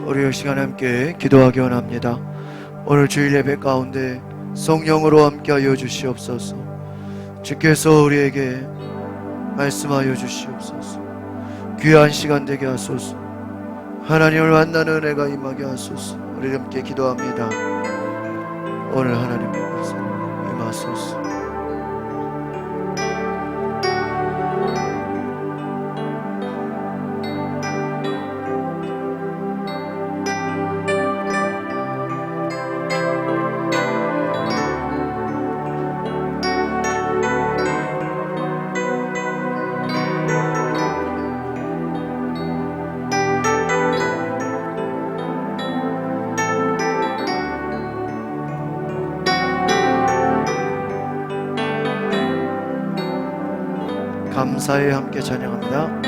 우리 이 시간에 함께 기도하기 원합니다. 오늘 주일 예배 가운데 성령으로 함께하여 주시옵소서. 주께서 우리에게 말씀하여 주시옵소서. 귀한 시간 되게 하소서. 하나님을 만나는 은혜가 임하게 하소서. 우리 함께 기도합니다. 오늘 하나님의 말씀 임하소서. 감사에 함께 찬양합니다.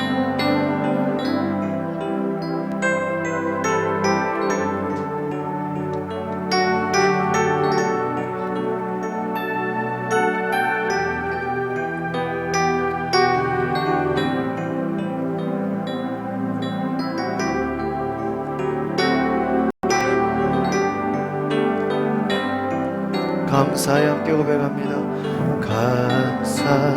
감사에 함께 고백합니다. 감사해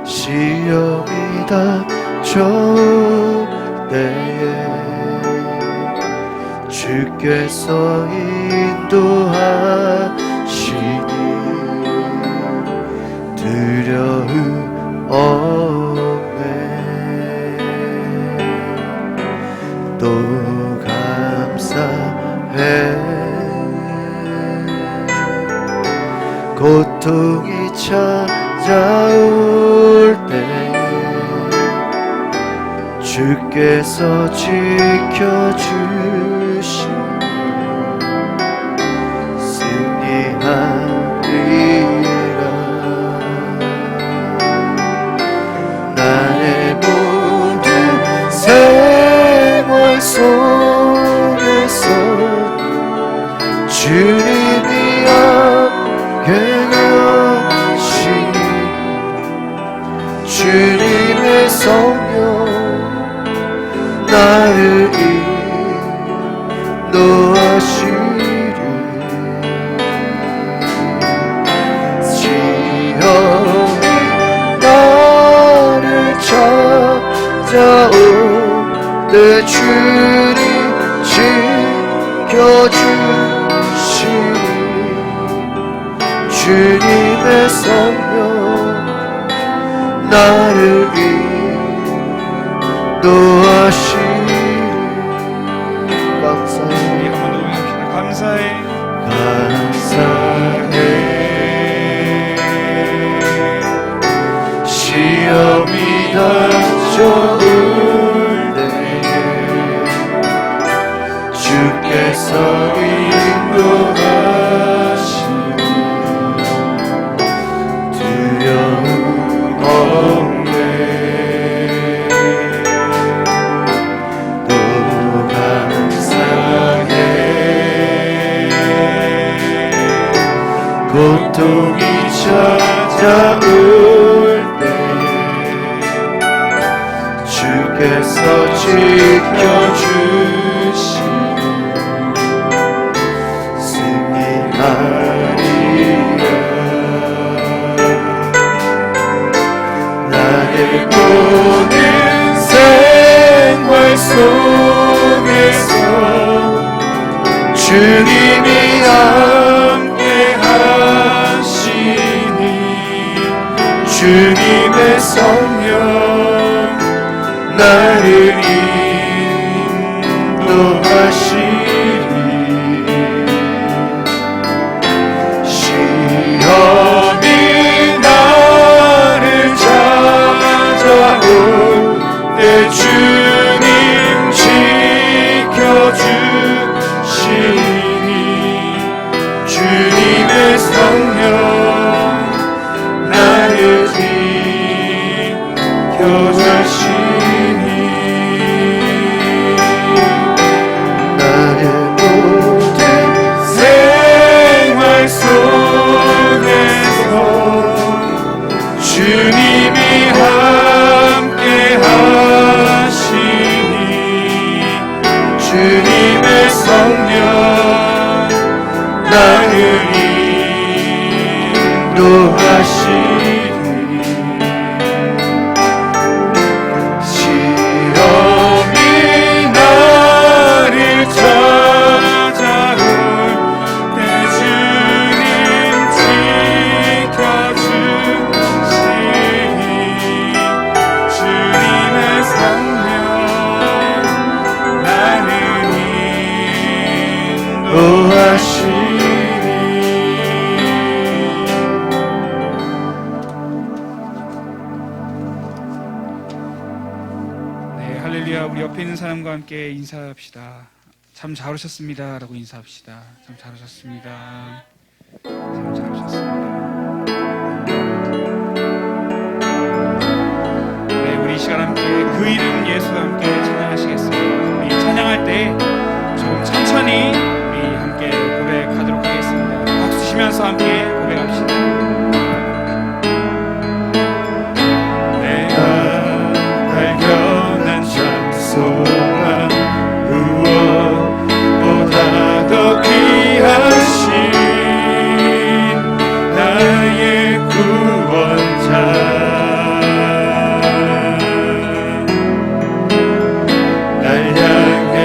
시험이 닥쳐올 때에 주께서 인도하시니 두려움 없네. 또 감사해 고통이 찾아올 때에 주께서 지켜주시니 승리하리라. 나의 모든 생활 속에서 주님이 함께 주님의 성령 나를 인도하시리. 시험이 나를 찾아올 때 주님 지켜주시니 주님의 성령 나를 인도하시리. 감사해. 한번 더 감사해. 감사해 시험이 닥쳐올 때에 주께서 인도하시니 두려움 없네. 또 감사해 고통이 찾아올 때에 주께서 지켜주시니 승리하리라. 나의 모든 생활 속에서 주님이 함께 하시니 주님의 성령 나를 인도하시니 시험이 나를 찾아올 때 주님 지켜주시니 주님의 성령 나를 지켜주시니 나의 모든 생활 속에서 주님이 함께 할렐루야. 우리 옆에 있는 사람과 함께 인사합시다. 참 잘 오셨습니다 라고 인사합시다. 참 잘 오셨습니다. 참 잘 오셨습니다. 네, 우리 이 시간 함께 그 이름 예수와 함께 찬양하시겠습니다. 우리 찬양할 때 조금 천천히 우리 함께 고백하도록 하겠습니다. 박수 치면서 함께 고백합시다. 발견한 참 소망 무엇보다 더 귀하신 나의 구원자 날 향해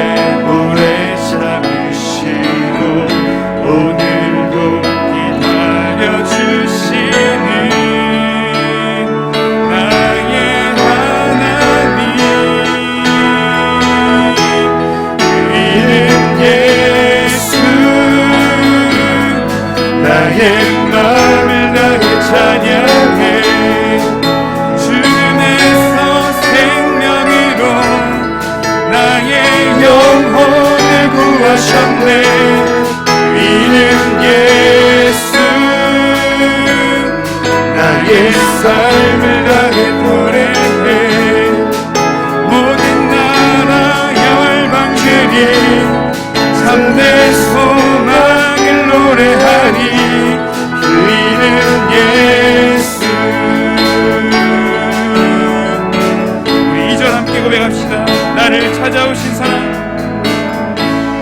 오래 참으시고 오늘도 기다려주시는 나의 마음을 다해 찬양해 죽음에서 생명으로 나의 영혼을 구하셨네. 이름 예수 나의 삶을 다해 노래해 모든 나라 열방들이 참된 소망을 노래하리. 그 이름 예수. 우리 2절 함께 고백합시다. 나를 찾아오신 사람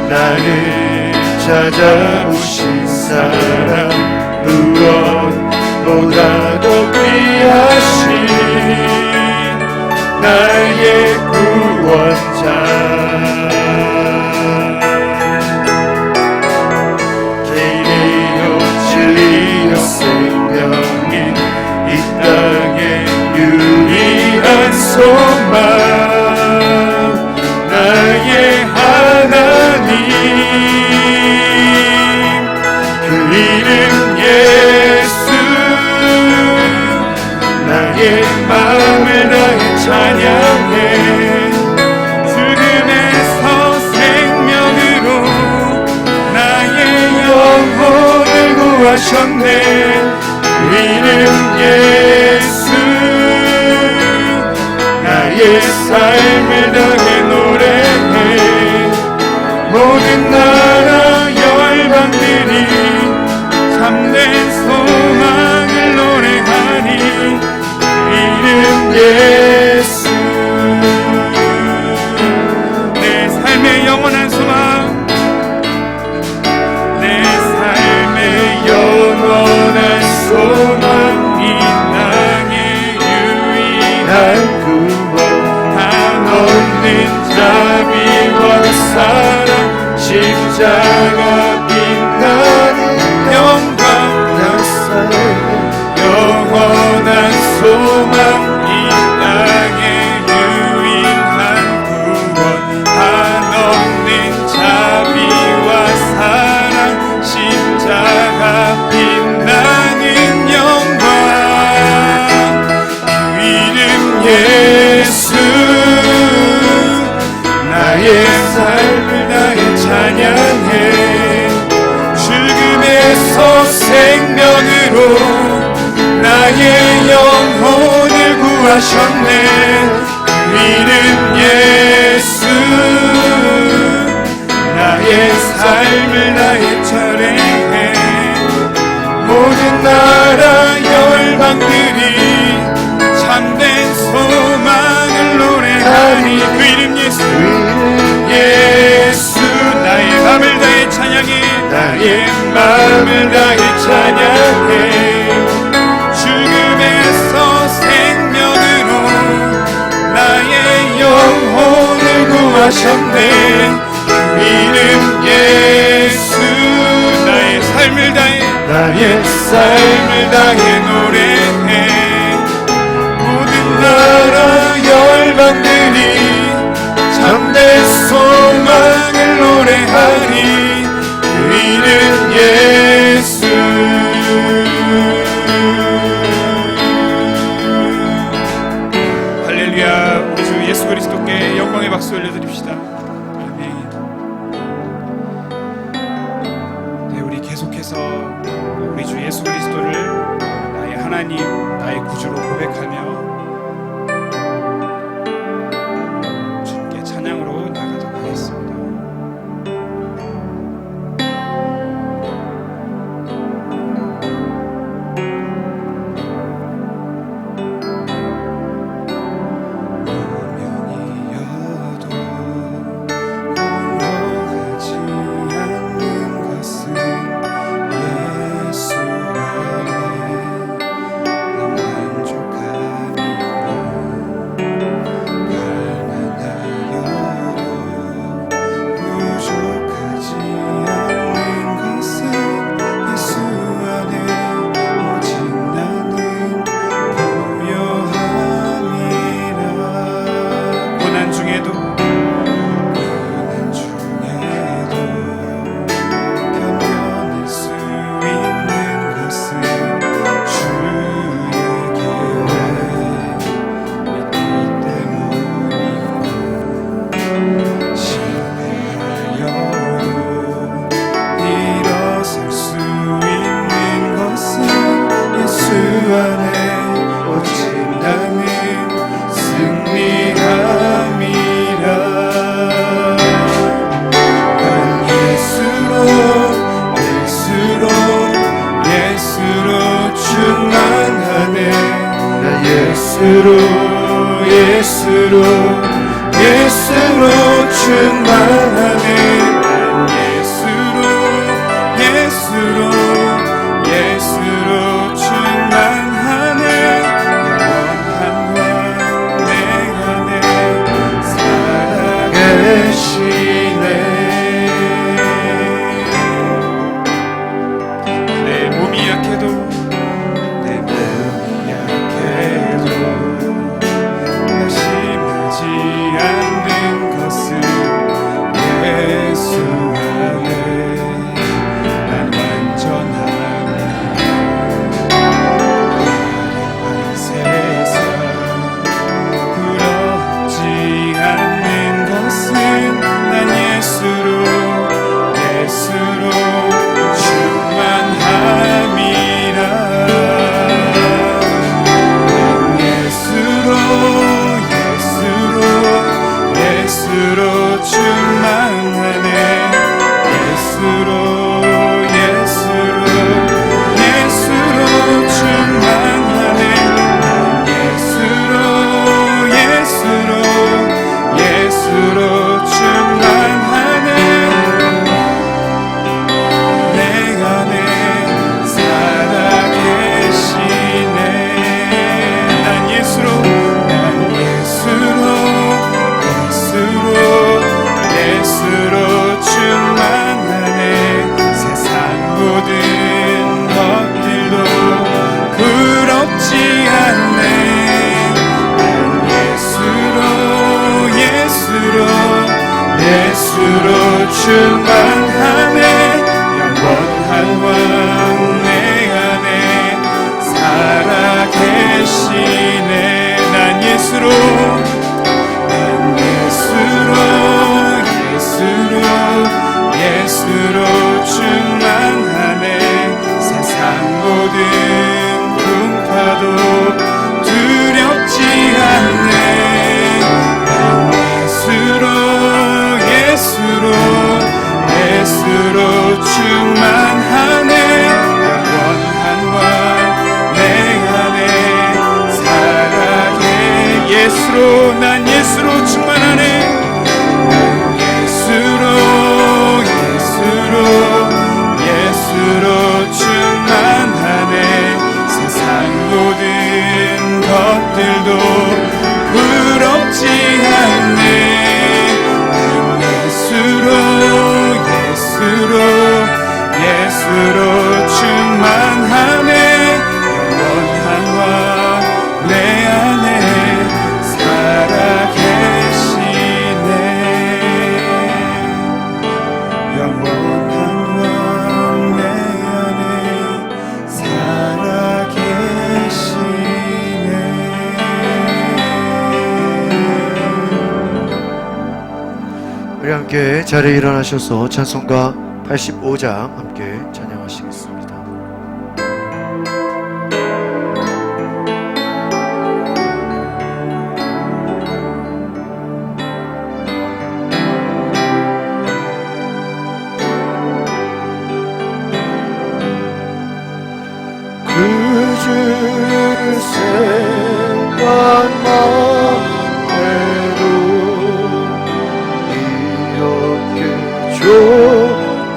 나를 찾아오신 사람 무엇보다도 귀하신 나의 구원자 진리요 생명인 이 땅의 유일한 소망 나의 하나님 그 이름 예수 나의 마음을 다해 찬양해 죽음에서 생명으로 나의 영혼을 구하셨네. 그 이름 예수 나의 삶을 다해 노래해 모든 나라 열방들이 참된 소망을 노래하니 그 이름 예수 내 삶의 영원한 소망 내 삶의 영원한 소망 이 땅의 유일한 구원 한없는 자비와 사랑 십자가 빛나는 영광 내 삶의 영원한 소망 이 땅의 유일한 구원 한없는 자비와 사랑 십자가 빛나는 영광 그 이름 예수 나의 삶을 다해 찬양해 죽음에서 생명으로 나의 영혼을 구하셨네. 그 이름 예수 나의 삶을 다해 찬양해 모든 나라 열방들이 참된 소망을 노래하니 그 이름 예수 예수 나의 마음을 다해 찬양해 나의 마음을 다해 찬양해 죽음에서 생명으로 나의 영혼을 구하셨네. 그 이름 예수 나의 삶을 다해 노래해 모든 나라 열방들이 참된 소망을 노래하니 그 이름 예수 할렐루야. 우리 주 예수 그리스도께 영광의 박수 올려드립시다. 아멘. 네, 우리 계속해서 우리 주 예수 그리스도를 나의 하나님, 나의 구주로 고백하며 주님께 찬양으로 나가도록 하겠습니다. 예수로 충만하네. 예수로 충만하네. 영원한 왕 내 안에 살아계시네. 내 몸이 약해도 낙심하지 않는 것은 예수 안에 난 완전함이야. 화려한 세상 부럽지 않는 것은 난 예수로 충만함이라. 예수로 충만하네. 예수로 충만하네. 예수로 충만하네. 내 안에 살아계시네. 난 예수로 충만하네. 세상 모든 것들도 부럽지 않네. 난 예수로 충만하네. 영원한 왕 내 안에 살아계시네. 난 예수로 충만하네. 세상 모든 풍파도 두렵지 않네. 난 예수로 충만하네. 영원한 왕 내 안에 살아계. 난 예수로 충만하네. 예수로 충만하네. 세상 모든 것들도 부럽지 않네. 예수로 충만하네. 영원한 왕 내 안에 살아계시네. 영원한 왕 내 안에 살아계시네. 우리 함께 자리에 일어나셔서 찬송가 85장 함께 찬양하시겠습니다. 그 생각만 해도 이렇게 좋거든.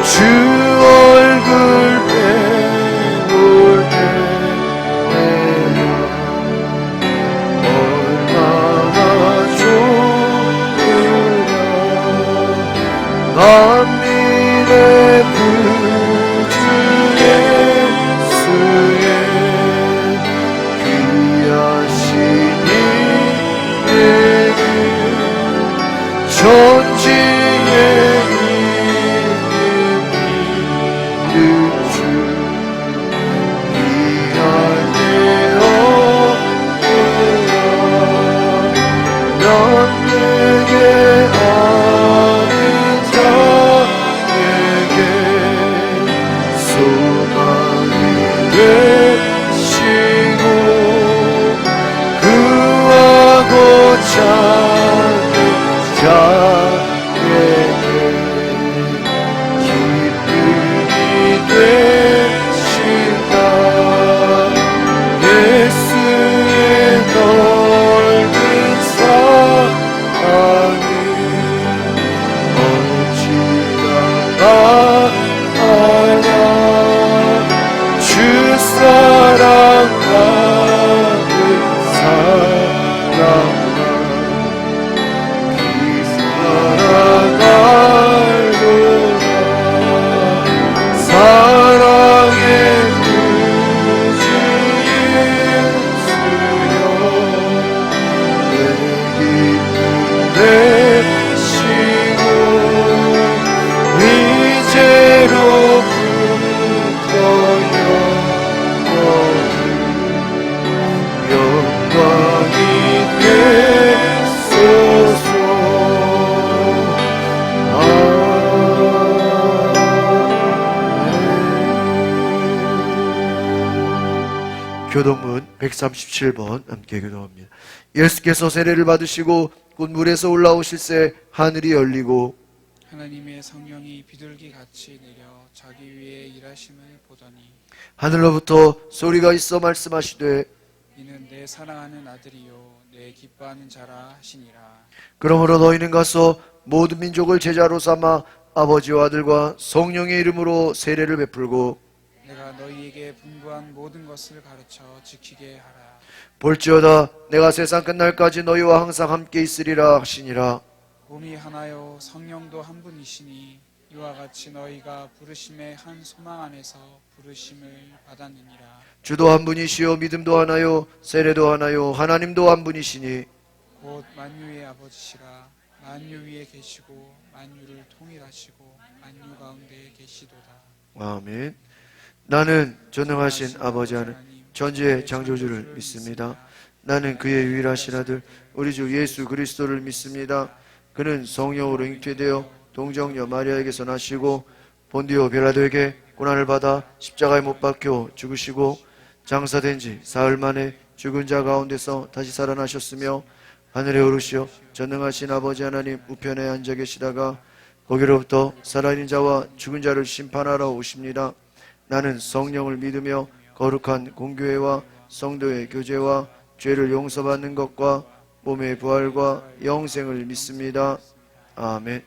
주 얼굴 배울 때면 얼마나 좋으랴. 만민의 구주 예수의 귀하신 이름, 천지에 있는 주 귀할 때 없노라. 넌 내게 아는 자에게 소망이 되시고 구하고 찾는 자에게 기쁨이 되신다. 예수의 넓은 사랑이 어찌나 많아. 주 사랑 가득 사랑아. 그 사랑 알고라. 사랑의 구주 예수여, 내 기쁨 되시고 이제로부터 영광이 되소서. 교동문 137번 함께 교동합니다. 예수께서 세례를 받으시고 곧 물에서 올라오실새 하늘이 열리고 하나님의 성령이 비둘기 같이 내려 자기 위에 일하심을 보더니 하늘로부터 소리가 있어 말씀하시되 이는 내 사랑하는 아들이요 내 기뻐하는 자라 하시니라. 그러므로 너희는 가서 모든 민족을 제자로 삼아 아버지와 아들과 성령의 이름으로 세례를 베풀고 내가 너희에게 분부한 모든 것을 가르쳐 지키게 하라. 볼지어다 내가 세상 끝날까지 너희와 항상 함께 있으리라 하시니라. 몸이 하나요 성령도 한 분이시니 이와 같이 너희가 부르심의 한 소망 안에서 부르심을 받았느니라. 주도 한 분이시요 믿음도 하나요 세례도 하나요 하나님도 한 분이시니 곧 만유의 아버지시라. 만유 위에 계시고 만유를 통일하시고 만유 가운데 계시도다. 아멘. 나는 전능하신 아버지 하나님 전지의 창조주를 믿습니다. 나는 그의 유일하신 아들 우리 주 예수 그리스도를 믿습니다. 그는 성령으로 잉태되어 동정녀 마리아에게서 나시고 본디오 빌라도에게 고난을 받아 십자가에 못 박혀 죽으시고 장사된 지 사흘 만에 죽은 자 가운데서 다시 살아나셨으며 하늘에 오르시어 전능하신 아버지 하나님 우편에 앉아 계시다가 거기로부터 살아있는 자와 죽은 자를 심판하러 오십니다. 나는 성령을 믿으며 거룩한 공교회와 성도의 교제와 죄를 용서받는 것과 몸의 부활과 영생을 믿습니다. 아멘.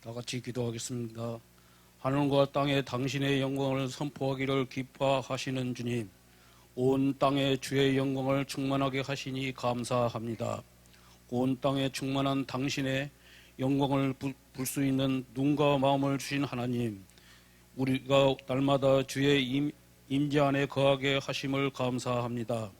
다 같이 기도하겠습니다. 하늘과 땅에 당신의 영광을 선포하기를 기뻐하시는 주님, 온 땅에 주의 영광을 충만하게 하시니 감사합니다. 온 땅에 충만한 당신의 영광을 볼 수 있는 눈과 마음을 주신 하나님, 우리가 날마다 주의 임재 안에 거하게 하심을 감사합니다.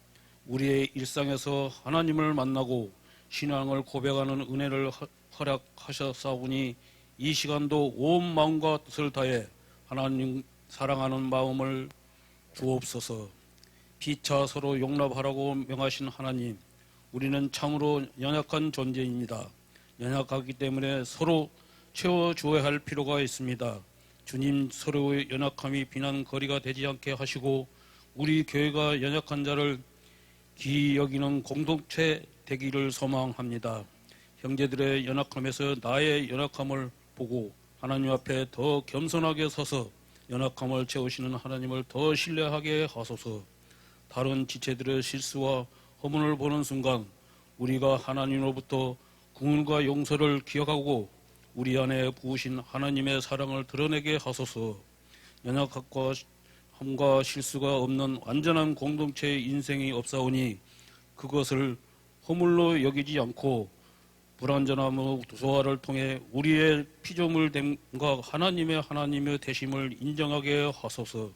우리의 일상에서 하나님을 만나고 신앙을 고백하는 은혜를 허락하셨사오니 이 시간도 온 마음과 뜻을 다해 하나님 사랑하는 마음을 주옵소서. 피차 서로 용납하라고 명하신 하나님, 우리는 참으로 연약한 존재입니다. 연약하기 때문에 서로 채워주어야 할 필요가 있습니다. 주님, 서로의 연약함이 비난거리가 되지 않게 하시고 우리 교회가 연약한 자를 기이 여기는 공동체 되기를 소망합니다. 형제들의 연약함에서 나의 연약함을 보고 하나님 앞에 더 겸손하게 서서 연약함을 채우시는 하나님을 더 신뢰하게 하소서. 다른 지체들의 실수와 허물을 보는 순간 우리가 하나님으로부터 긍휼과 용서를 기억하고 우리 안에 부으신 하나님의 사랑을 드러내게 하소서. 연약함과 실수가 없는 완전한 공동체의 인생이 없사오니 그것을 허물로 여기지 않고 불완전함의 소화를 통해 우리의 피조물됨과 하나님의 되심을 인정하게 하소서.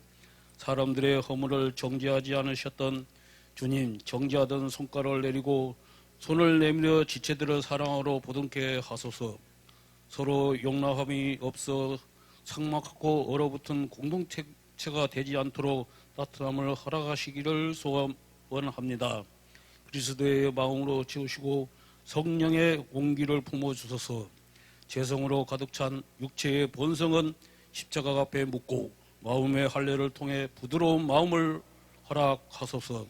사람들의 허물을 정죄하지 않으셨던 주님, 정죄하던 손가락을 내리고 손을 내밀어 지체들을 사랑으로 보듬게 하소서. 서로 용납함이 없어 삭막하고 얼어붙은 공동체가 되지 않도록 따뜻함을 허락하시기를 소원합니다. 그리스도의 마음으로 채우시고 성령의 온기를 품어주소서. 죄성으로 가득 찬 육체의 본성은 십자가 앞에 묻고 마음의 할례를 통해 부드러운 마음을 허락하소서.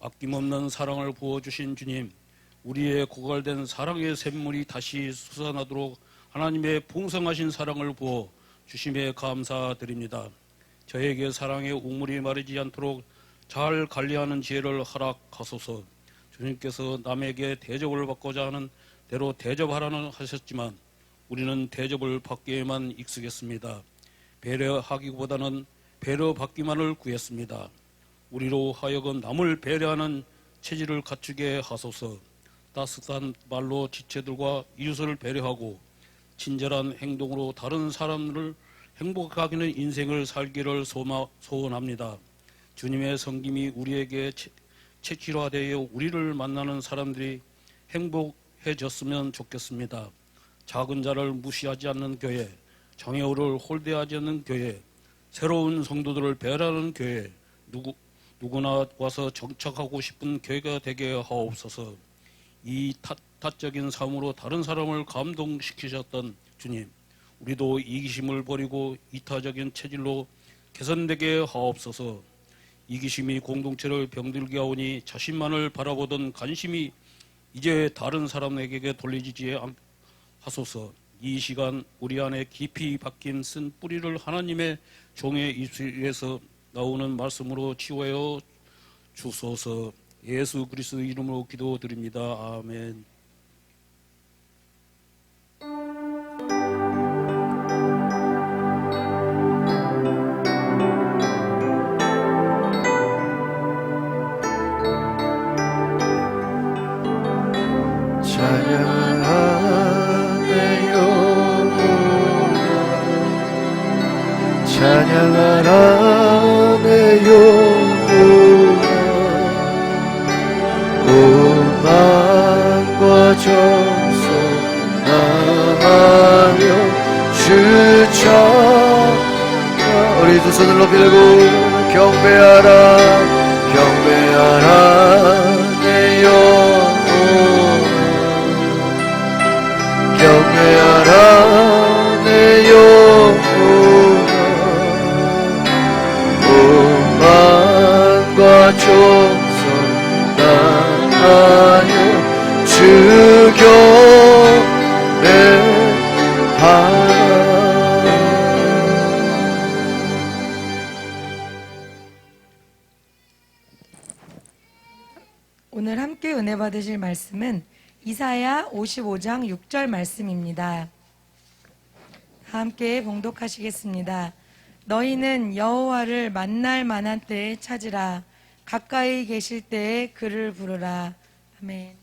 아낌없는 사랑을 부어주신 주님, 우리의 고갈된 사랑의 샘물이 다시 솟아나도록 하나님의 풍성하신 사랑을 부어 주심에 감사드립니다. 저에게 사랑의 우물이 마르지 않도록 잘 관리하는 지혜를 허락하소서. 주님께서 남에게 대접을 받고자 하는 대로 대접하라는 하셨지만 우리는 대접을 받기에만 익숙했습니다. 배려하기보다는 배려받기만을 구했습니다. 우리로 하여금 남을 배려하는 체질을 갖추게 하소서. 따뜻한 말로 지체들과 이웃을 배려하고 친절한 행동으로 다른 사람을 행복하게 하는 인생을 살기를 소원합니다. 주님의 섬김이 우리에게 체질화되어 우리를 만나는 사람들이 행복해졌으면 좋겠습니다. 작은 자를 무시하지 않는 교회, 장애우를 홀대하지 않는 교회, 새로운 성도들을 배려하는 교회, 누구나 와서 정착하고 싶은 교회가 되게 하옵소서. 이 타적인 삶으로 다른 사람을 감동시키셨던 주님, 우리도 이기심을 버리고 이타적인 체질로 개선되게 하옵소서. 이기심이 공동체를 병들게 하오니 자신만을 바라보던 관심이 이제 다른 사람에게 돌리지 하소서. 이 시간 우리 안에 깊이 박힌 쓴 뿌리를 하나님의 종의 입술에서 나오는 말씀으로 치유하여 주소서. 예수 그리스도 이름으로 기도드립니다. 아멘. 찬양하라 내 영혼아, 온 마음과 정성 다하여 주 찬양. 우리 두 손을 높이 들고 경배하라 경배하라 내 영혼아, 경배하라 내 영혼아, 오만과 정성 다하여 주 경배하라. 오늘 함께 은혜 받으실 말씀은 이사야 55장 6절 말씀입니다. 함께 봉독하시겠습니다. 너희는 여호와를 만날 만한 때에 찾으라. 가까이 계실 때에 그를 부르라. 아멘.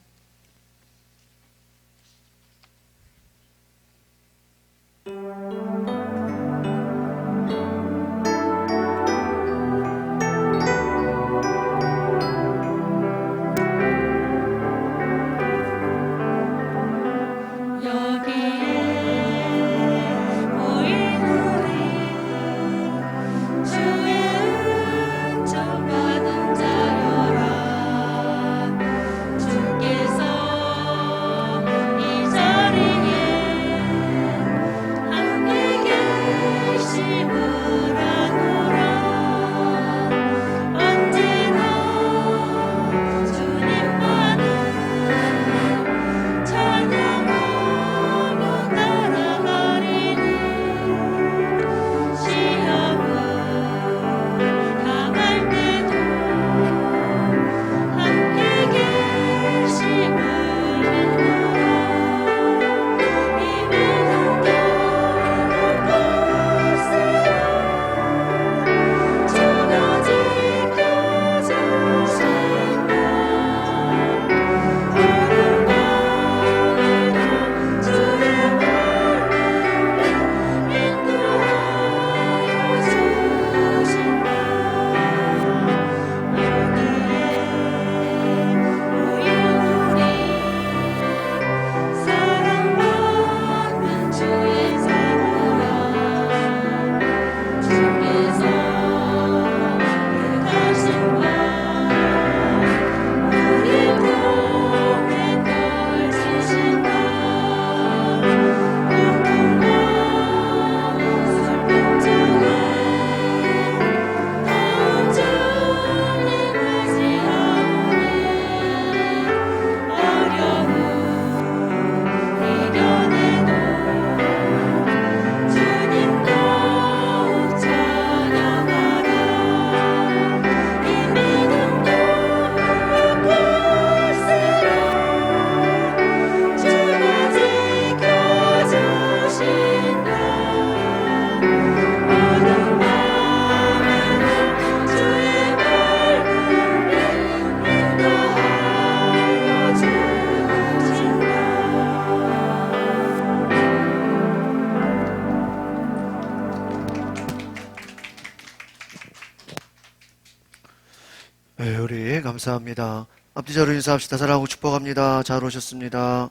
감사합니다. 앞뒤자로 인사합시다. 사랑하고 축복합니다. 잘 오셨습니다.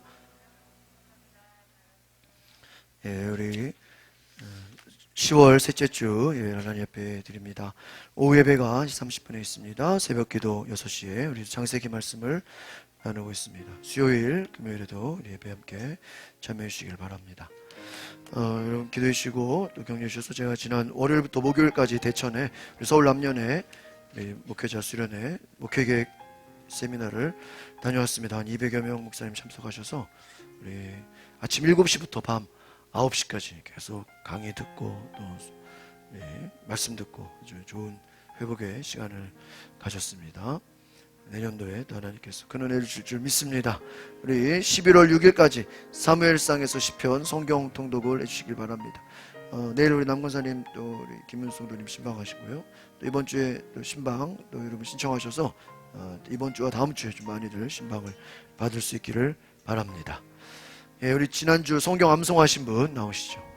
예, 우리 10월 셋째 주 예배 하나님 예배 드립니다. 오후 예배가 30분에 있습니다. 새벽 기도 6시에 우리 창세기 말씀을 나누고 있습니다. 수요일, 금요일에도 우리 예배 함께 참여해 주시길 바랍니다. 여러분 기도해 주시고 또 격려해 주셔서 제가 지난 월요일부터 목요일까지 대천에 우리 서울 남년에 우리 목회자 수련회 목회계획 세미나를 다녀왔습니다. 한 200여 명 목사님 참석하셔서 우리 아침 7시부터 밤 9시까지 계속 강의 듣고 또 말씀 듣고 아주 좋은 회복의 시간을 가졌습니다. 내년도에 또 하나님께서 큰 은혜를 줄 줄 믿습니다. 우리 11월 6일까지 사무엘상에서 시편 성경 통독을 해주시길 바랍니다. 내일 우리 남권사님 또 우리 김윤성 도님 신방하시고요. 또 이번 주에 또 신방 또 여러분 신청하셔서 이번 주와 다음 주에 좀 많이들 신방을 받을 수 있기를 바랍니다. 예, 우리 지난주 성경 암송하신 분 나오시죠.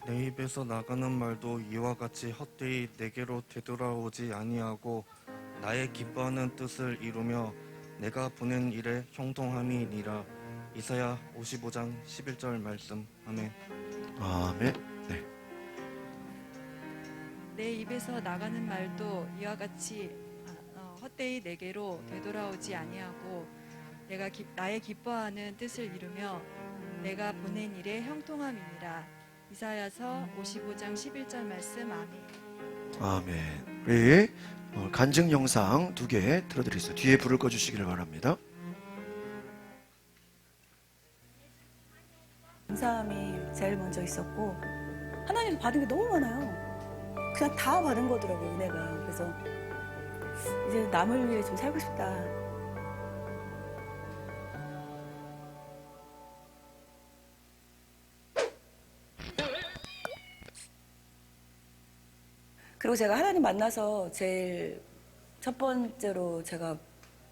내 입에서 나가는 말도 이와 같이 헛되이 내게로 되돌아오지 아니하고 나의 기뻐하는 뜻을 이루며 내가 보낸 일에 형통함이니라. 이사야 55장 11절 말씀. 아멘. 아멘. 네. 내 입에서 나가는 말도 이와 같이 헛되이 내게로 되돌아오지 아니하고 내가 나의 기뻐하는 뜻을 이루며 내가 보낸 일에 형통함이니라. 이사야서 55장 11절 말씀. 아멘. 아멘. 우리 간증 영상 2개 틀어드리겠습니다. 뒤에 불을 꺼주시기를 바랍니다. 감사함이 제일 먼저 있었고 하나님 받은 게 너무 많아요. 그냥 다 받은 거더라고요, 은혜가. 그래서 이제 남을 위해 좀 살고 싶다. 그리고 제가 하나님 만나서 제일 첫 번째로 제가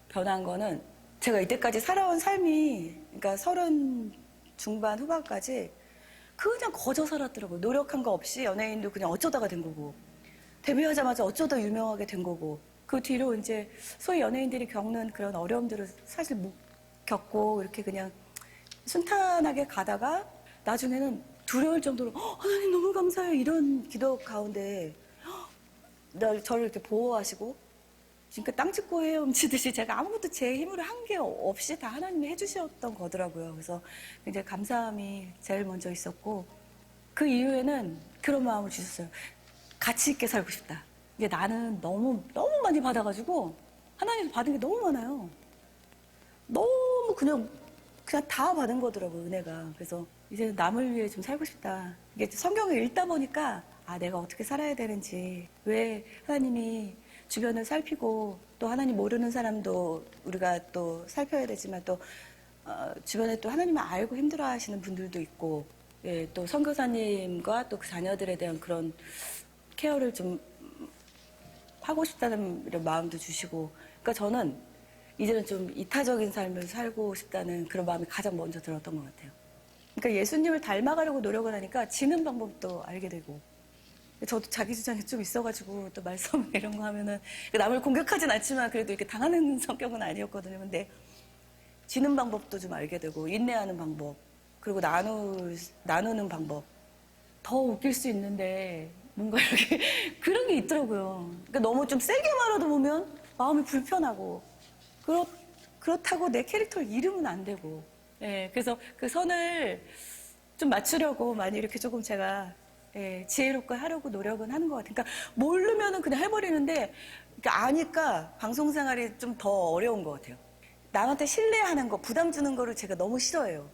변한 거는 제가 이때까지 살아온 삶이, 그러니까 30 중반 후반까지 그냥 거저 살았더라고요. 노력한 거 없이 연예인도 그냥 어쩌다가 된 거고, 데뷔하자마자 어쩌다 유명하게 된 거고, 그 뒤로 이제 소위 연예인들이 겪는 그런 어려움들을 사실 못 겪고 이렇게 그냥 순탄하게 가다가 나중에는 두려울 정도로 하나님 너무 감사해요 이런 기도 가운데 저를 이렇게 보호하시고 지금까 땅 짚고 헤엄치듯이 제가 아무것도 제 힘으로 한 게 없이 다 하나님이 해주셨던 거더라고요. 그래서 굉장히 감사함이 제일 먼저 있었고, 그 이후에는 그런 마음을 주셨어요. 가치 있게 살고 싶다. 이게 나는 너무 많이 받아가지고 하나님 받은 게 너무 많아요. 너무 그냥 다 받은 거더라고요, 은혜가. 그래서 이제 남을 위해 좀 살고 싶다. 이게 성경을 읽다 보니까 내가 어떻게 살아야 되는지, 왜 하나님이 주변을 살피고 또 하나님 모르는 사람도 우리가 또 살펴야 되지만 또 주변에 또 하나님을 알고 힘들어하시는 분들도 있고, 예, 또 선교사님과 또 그 자녀들에 대한 그런 케어를 좀 하고 싶다는 이런 마음도 주시고, 그러니까 저는 이제는 좀 이타적인 삶을 살고 싶다는 그런 마음이 가장 먼저 들었던 것 같아요. 그러니까 예수님을 닮아가려고 노력을 하니까 지는 방법도 알게 되고, 저도 자기 주장이 좀 있어가지고 또 말씀 이런 거 하면은 남을 공격하진 않지만 그래도 이렇게 당하는 성격은 아니었거든요. 근데 지는 방법도 좀 알게 되고, 인내하는 방법, 그리고 나누는 방법. 더 웃길 수 있는데 뭔가 이렇게 그런 게 있더라고요. 그러니까 너무 좀 세게 말하다 보면 마음이 불편하고, 그렇다고 내 캐릭터를 잃으면 안 되고, 예, 그래서 그 선을 좀 맞추려고 많이 이렇게 조금 제가 지혜롭게 하려고 노력은 하는 것 같아요. 그러니까 모르면은 그냥 해버리는데, 그러니까 아니까 방송 생활이 좀 더 어려운 것 같아요. 남한테 신뢰하는 거, 부담 주는 거를 제가 너무 싫어해요.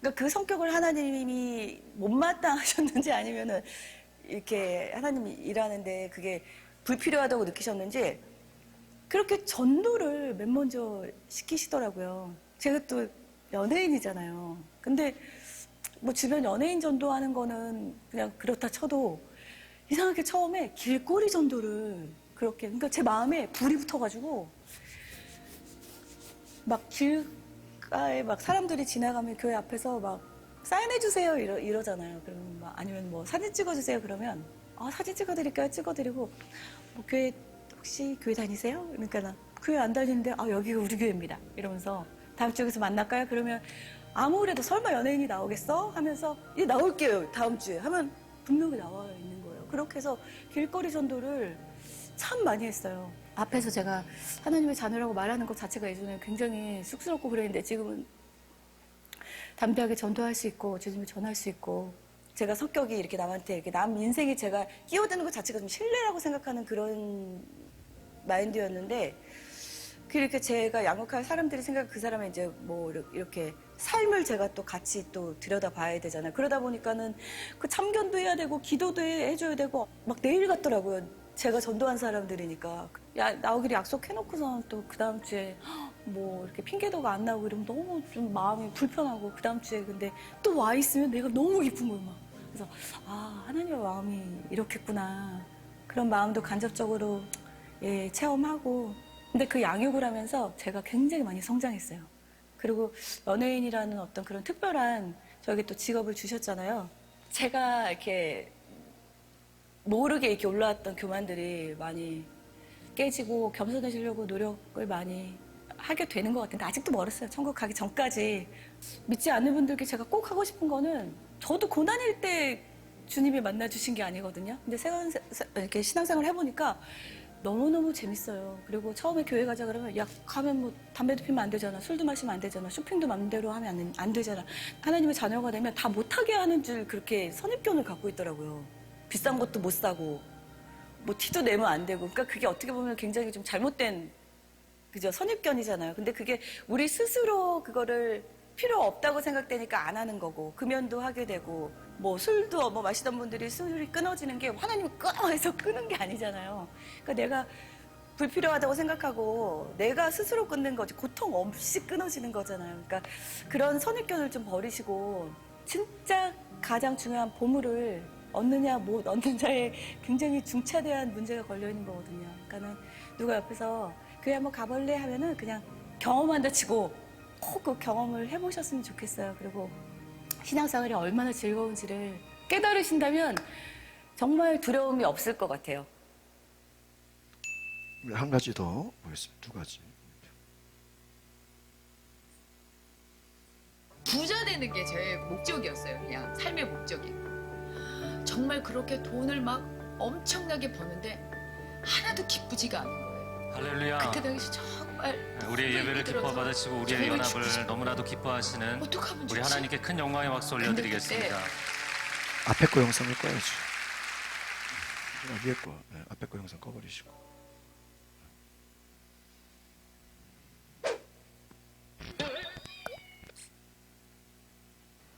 그러니까 그 성격을 하나님이 못마땅하셨는지 아니면은 이렇게 하나님이 일하는데 그게 불필요하다고 느끼셨는지 그렇게 전도를 맨 먼저 시키시더라고요. 제가 또 연예인이잖아요. 근데 뭐 주변 연예인 전도하는 거는 그냥 그렇다 쳐도 이상하게 처음에 길거리 전도를 그렇게, 그러니까 제 마음에 불이 붙어가지고 막 길가에 막 사람들이 지나가면 교회 앞에서 막 사인해주세요 이러잖아요. 그러면 막 아니면 뭐 사진 찍어주세요 그러면 사진 찍어드릴까요? 찍어드리고 뭐 교회 혹시 교회 다니세요? 그러니까 나 교회 안 다니는데 여기가 우리 교회입니다. 이러면서 다음 주에 여기서 만날까요? 그러면 아무래도 설마 연예인이 나오겠어? 하면서 나올게요 다음 주에 하면 분명히 나와 있는 거예요. 그렇게 해서 길거리 전도를 참 많이 했어요. 앞에서 제가 하나님의 자녀라고 말하는 것 자체가 예전에 굉장히 쑥스럽고 그랬는데 지금은 담대하게 전도할 수 있고 주님을 전할 수 있고 제가 성격이 이렇게 남한테 이렇게 남 인생에 제가 끼어드는 것 자체가 좀 신뢰라고 생각하는 그런 마인드였는데 그렇게 제가 양육할 사람들이 생각 그 사람의 이제 뭐 이렇게 삶을 제가 또 같이 또 들여다봐야 되잖아요. 그러다 보니까는 그 참견도 해야 되고 기도도 해줘야 되고 막 내일 같더라고요. 제가 전도한 사람들이니까 나오기로 약속해놓고선 또 그 다음 주에 뭐 이렇게 핑계도가 안 나오고 이러면 너무 좀 마음이 불편하고 그 다음 주에 근데 또 와 있으면 내가 너무 기쁜 거예요 막. 그래서 하나님의 마음이 이렇겠구나 그런 마음도 간접적으로 체험하고 근데 그 양육을 하면서 제가 굉장히 많이 성장했어요. 그리고 연예인이라는 어떤 그런 특별한 저에게 또 직업을 주셨잖아요. 제가 이렇게 모르게 이렇게 올라왔던 교만들이 많이 깨지고 겸손해지려고 노력을 많이 하게 되는 것 같은데 아직도 멀었어요. 천국 가기 전까지. 믿지 않는 분들께 제가 꼭 하고 싶은 거는 저도 고난일 때 주님이 만나주신 게 아니거든요. 근데 이렇게 신앙생활을 해보니까 너무너무 재밌어요. 그리고 처음에 교회 가자 그러면 가면 뭐 담배도 피면 안 되잖아. 술도 마시면 안 되잖아. 쇼핑도 맘대로 하면 안 되잖아. 하나님의 자녀가 되면 다 못하게 하는 줄 그렇게 선입견을 갖고 있더라고요. 비싼 것도 못 사고 뭐 티도 내면 안 되고 그러니까 그게 어떻게 보면 굉장히 좀 잘못된 그죠 선입견이잖아요. 근데 그게 우리 스스로 그거를 필요 없다고 생각되니까 안 하는 거고 금연도 하게 되고 뭐 술도 뭐 마시던 분들이 술이 끊어지는 게 하나님이 끊어 해서 끊은 게 아니잖아요. 그러니까 내가 불필요하다고 생각하고 내가 스스로 끊는 거지 고통 없이 끊어지는 거잖아요. 그러니까 그런 선입견을 좀 버리시고 진짜 가장 중요한 보물을 얻느냐 못 얻느냐에 굉장히 중차대한 문제가 걸려 있는 거거든요. 그러니까는 누가 옆에서 교회 한번 가볼래 하면은 그냥 경험한다 치고 꼭 그 경험을 해보셨으면 좋겠어요. 그리고 신앙생활이 얼마나 즐거운지를 깨달으신다면 정말 두려움이 없을 것 같아요. 한 가지 더 보겠습니다. 두 가지. 부자 되는 게 제 목적이었어요. 그냥 삶의 목적이. 정말 그렇게 돈을 막 엄청나게 버는데 하나도 기쁘지가 않은 거예요. 할렐루야. 그때 당시 정말 우리의 예배를 기뻐 받으시고 우리의 연합을 너무나도 기뻐하시는 어떡하면 우리 좋지? 하나님께 큰 영광의 박수 올려드리겠습니다. 앞에 거 영상을 꺼야지. 위에 거 앞에 거 영상 꺼버리시고.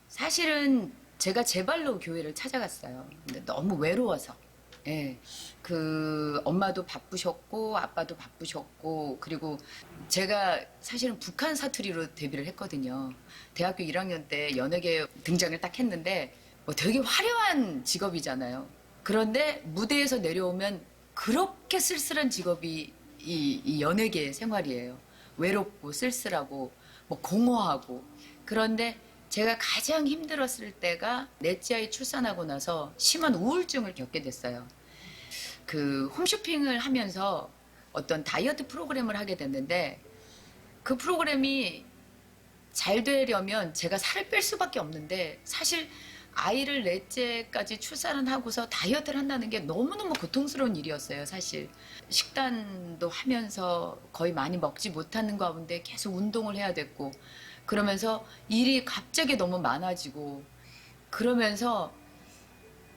사실은 제가 제 발로 교회를 찾아갔어요. 근데 너무 외로워서. 그 엄마도 바쁘셨고 아빠도 바쁘셨고 그리고 제가 사실은 북한 사투리로 데뷔를 했거든요. 대학교 1학년 때 연예계 등장을 딱 했는데 뭐 되게 화려한 직업이잖아요. 그런데 무대에서 내려오면 그렇게 쓸쓸한 직업이 이 연예계 생활이에요. 외롭고 쓸쓸하고 뭐 공허하고. 그런데 제가 가장 힘들었을 때가 넷째 아이 출산하고 나서 심한 우울증을 겪게 됐어요. 그 홈쇼핑을 하면서 어떤 다이어트 프로그램을 하게 됐는데 그 프로그램이 잘 되려면 제가 살을 뺄 수밖에 없는데 사실 아이를 넷째까지 출산을 하고서 다이어트를 한다는 게 너무너무 고통스러운 일이었어요. 사실 식단도 하면서 거의 많이 먹지 못하는 가운데 계속 운동을 해야 됐고 그러면서 일이 갑자기 너무 많아지고 그러면서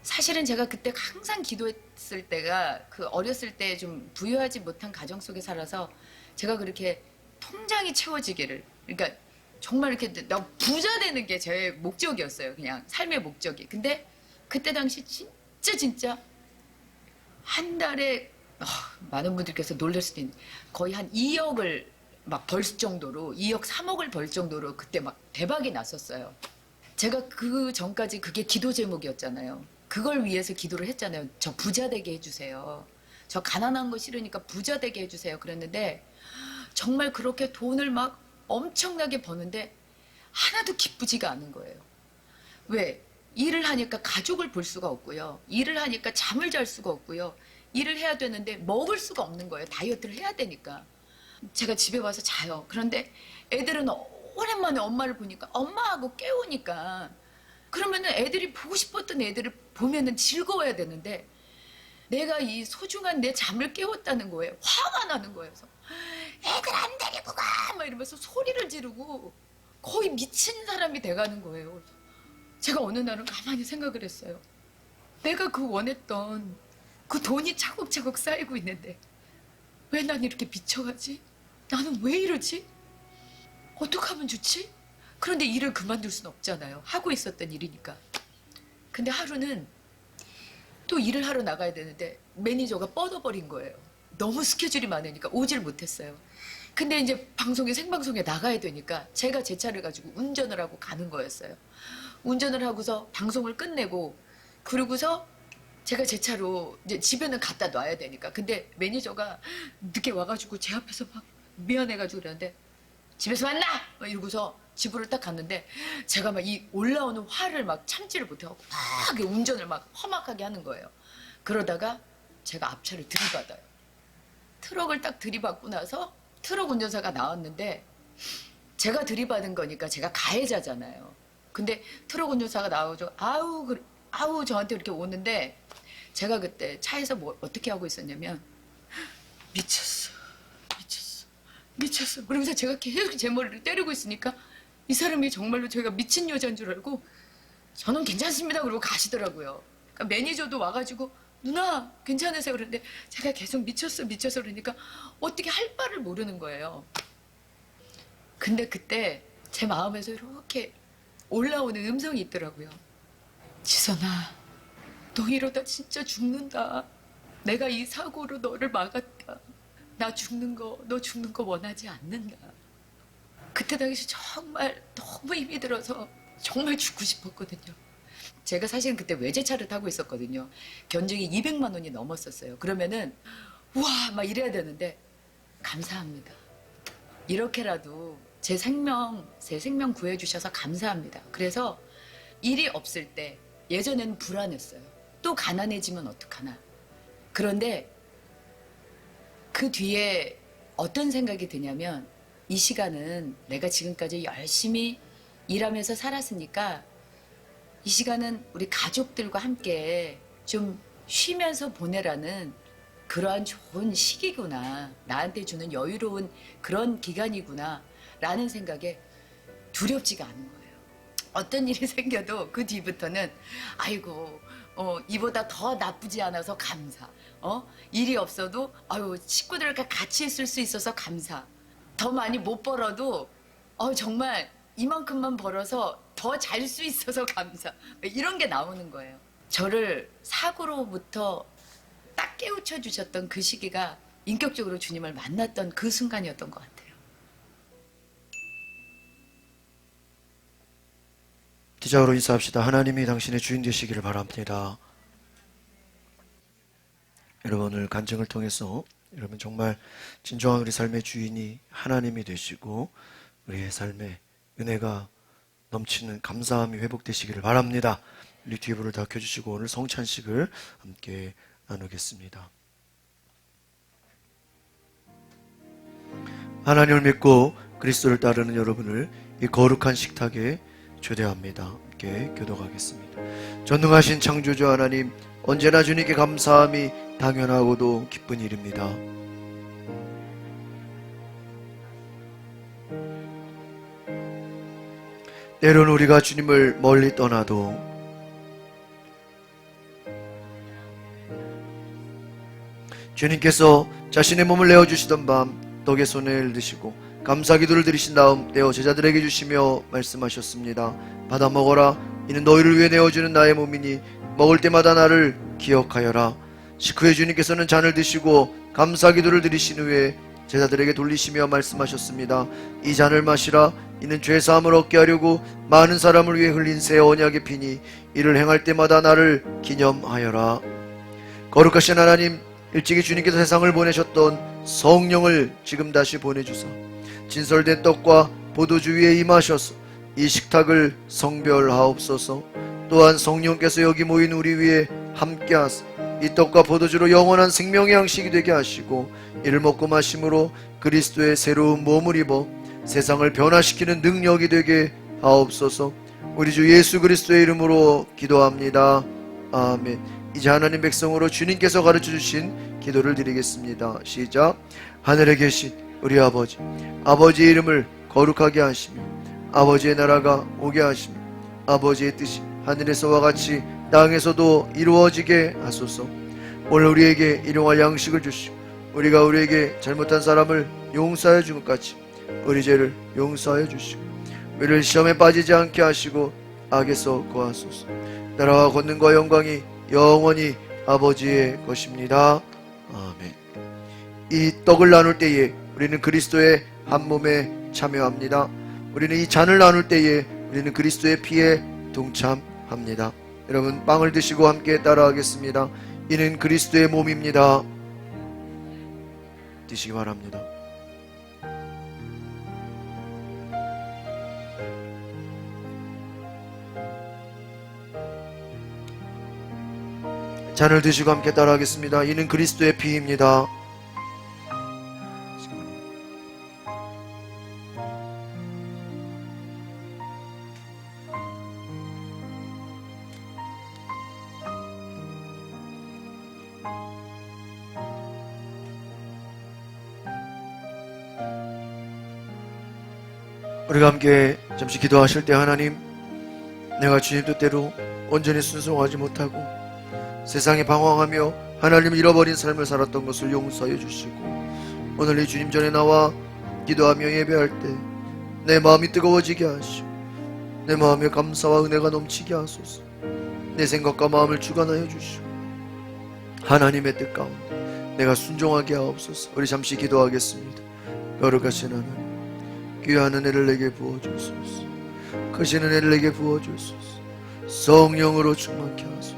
사실은 제가 그때 항상 기도했을 때가 그 어렸을 때 좀 부유하지 못한 가정 속에 살아서 제가 그렇게 통장이 채워지기를 그러니까 정말 이렇게 나 부자 되는 게 제 목적이었어요. 그냥 삶의 목적이. 근데 그때 당시 진짜 한 달에 많은 분들께서 놀랄 수도 있는데 거의 한 2억을 막 벌 정도로 2억 3억을 벌 정도로 그때 막 대박이 났었어요. 제가 그 전까지 그게 기도 제목이었잖아요. 그걸 위해서 기도를 했잖아요. 저 부자 되게 해주세요. 저 가난한 거 싫으니까 부자 되게 해주세요. 그랬는데 정말 그렇게 돈을 막 엄청나게 버는데 하나도 기쁘지가 않은 거예요. 왜? 일을 하니까 가족을 볼 수가 없고요. 일을 하니까 잠을 잘 수가 없고요. 일을 해야 되는데 먹을 수가 없는 거예요. 다이어트를 해야 되니까. 제가 집에 와서 자요. 그런데 애들은 오랜만에 엄마를 보니까 엄마하고 깨우니까 그러면은 애들이 보고 싶었던 애들을 보면은 즐거워야 되는데 내가 이 소중한 내 잠을 깨웠다는 거예요. 화가 나는 거예요. 그래서 애들 안 데리고 가! 막 이러면서 소리를 지르고 거의 미친 사람이 돼가는 거예요. 그래서 제가 어느 날은 가만히 생각을 했어요. 내가 그 원했던 그 돈이 차곡차곡 쌓이고 있는데 왜 난 이렇게 미쳐가지? 나는 왜 이러지? 어떻게 하면 좋지? 그런데 일을 그만둘 순 없잖아요. 하고 있었던 일이니까. 근데 하루는 또 일을 하러 나가야 되는데 매니저가 뻗어버린 거예요. 너무 스케줄이 많으니까 오질 못했어요. 근데 이제 생방송에 나가야 되니까 제가 제 차를 가지고 운전을 하고 가는 거였어요. 운전을 하고서 방송을 끝내고 그러고서 제가 제 차로 이제 집에는 갖다 놔야 되니까. 근데 매니저가 늦게 와가지고 제 앞에서 막 미안해가지고 그러는데 집에서 만나! 막 이러고서 집으로 딱 갔는데 제가 막 이 올라오는 화를 막 참지를 못하고 막 운전을 막 험악하게 하는 거예요. 그러다가 제가 앞차를 들이받아요. 트럭을 딱 들이받고 나서 트럭 운전사가 나왔는데 제가 들이받은 거니까 제가 가해자잖아요. 근데 트럭 운전사가 나오죠. 아우 저한테 이렇게 오는데 제가 그때 차에서 뭐 어떻게 하고 있었냐면 미쳤어. 그러면서 제가 계속 제 머리를 때리고 있으니까 이 사람이 정말로 제가 미친 여자인 줄 알고 저는 괜찮습니다 그러고 가시더라고요. 그러니까 매니저도 와가지고 누나 괜찮으세요? 그런데 제가 계속 미쳤어 그러니까 어떻게 할 바를 모르는 거예요. 근데 그때 제 마음에서 이렇게 올라오는 음성이 있더라고요. 지선아, 너 이러다 진짜 죽는다. 내가 이 사고로 너를 막았다. 너 죽는 거 원하지 않는다. 그때 당시 정말 너무 힘이 들어서 정말 죽고 싶었거든요. 제가 사실은 그때 외제차를 타고 있었거든요. 견적이 200만 원이 넘었었어요. 그러면은 우와 막 이래야 되는데 감사합니다. 이렇게라도 제 생명 구해주셔서 감사합니다. 그래서 일이 없을 때 예전에는 불안했어요. 또 가난해지면 어떡하나. 그런데 그 뒤에 어떤 생각이 드냐면 이 시간은 내가 지금까지 열심히 일하면서 살았으니까 이 시간은 우리 가족들과 함께 좀 쉬면서 보내라는 그러한 좋은 시기구나. 나한테 주는 여유로운 그런 기간이구나 라는 생각에 두렵지가 않은 거예요. 어떤 일이 생겨도 그 뒤부터는 아이고 이보다 더 나쁘지 않아서 감사. 일이 없어도 아유 식구들과 같이 있을 수 있어서 감사. 더 많이 못 벌어도 정말 이만큼만 벌어서 더 잘 수 있어서 감사. 이런 게 나오는 거예요. 저를 사고로부터 딱 깨우쳐 주셨던 그 시기가 인격적으로 주님을 만났던 그 순간이었던 것 같아요. 기자로 인사합시다. 하나님이 당신의 주인 되시기를 바랍니다. 여러분 오늘 간증을 통해서 여러분 정말 진정한 우리 삶의 주인이 하나님이 되시고 우리의 삶에 은혜가 넘치는 감사함이 회복되시기를 바랍니다. 유튜브를 다 켜주시고 오늘 성찬식을 함께 나누겠습니다. 하나님을 믿고 그리스도를 따르는 여러분을 이 거룩한 식탁에 초대합니다. 함께 교독하겠습니다. 전능하신 창조주 하나님, 언제나 주님께 감사함이 당연하고도 기쁜 일입니다. 때로는 우리가 주님을 멀리 떠나도 주님께서 자신의 몸을 내어주시던 밤 떡에 손을 드시고 감사기도를 드리신 다음 떼어 제자들에게 주시며 말씀하셨습니다. 받아 먹어라. 이는 너희를 위해 내어주는 나의 몸이니 먹을 때마다 나를 기억하여라. 식후에 주님께서는 잔을 드시고 감사기도를 드리신 후에 제자들에게 돌리시며 말씀하셨습니다. 이 잔을 마시라. 이는 죄사함을 얻게 하려고 많은 사람을 위해 흘린 새 언약의 피니 이를 행할 때마다 나를 기념하여라. 거룩하신 하나님, 일찍이 주님께서 세상을 보내셨던 성령을 지금 다시 보내주사 진설된 떡과 포도주 위에 임하셔서 이 식탁을 성별하옵소서. 또한 성령께서 여기 모인 우리 위에 함께하사 이 떡과 포도주로 영원한 생명의 양식이 되게 하시고 이를 먹고 마심으로 그리스도의 새로운 몸을 입어 세상을 변화시키는 능력이 되게 하옵소서. 우리 주 예수 그리스도의 이름으로 기도합니다. 아멘. 이제 하나님 백성으로 주님께서 가르쳐주신 기도를 드리겠습니다. 시작. 하늘에 계신 우리 아버지, 아버지의 이름을 거룩하게 하시며 아버지의 나라가 오게 하시며 아버지의 뜻이 하늘에서와 같이 땅에서도 이루어지게 하소서. 오늘 우리에게 일용할 양식을 주시고 우리가 우리에게 잘못한 사람을 용서하여 준 것 같이 우리 죄를 용서하여 주시고 우리를 시험에 빠지지 않게 하시고 악에서 구하소서. 나라와 권능과 영광이 영원히 아버지의 것입니다. 아멘. 이 떡을 나눌 때에 우리는 그리스도의 한 몸에 참여합니다. 우리는 이 잔을 나눌 때에 우리는 그리스도의 피에 동참합니다. 여러분 빵을 드시고 함께 따라하겠습니다. 이는 그리스도의 몸입니다. 드시기 바랍니다. 잔을 드시고 함께 따라하겠습니다. 이는 그리스도의 피입니다. 우리가 함께 잠시 기도하실 때 하나님, 내가 주님 뜻대로 온전히 순종하지 못하고 세상에 방황하며 하나님을 잃어버린 삶을 살았던 것을 용서해 주시고 오늘 이 주님 전에 나와 기도하며 예배할 때 내 마음이 뜨거워지게 하시고 내 마음에 감사와 은혜가 넘치게 하소서. 내 생각과 마음을 주관하여 주시고 하나님의 뜻 가운데 내가 순종하게 하옵소서. 우리 잠시 기도하겠습니다. 거룩하신 하나님, 귀한 은혜를 내게 부어주소서. 크신 은혜를 내게 부어주소서. 성령으로 충만케 하소서.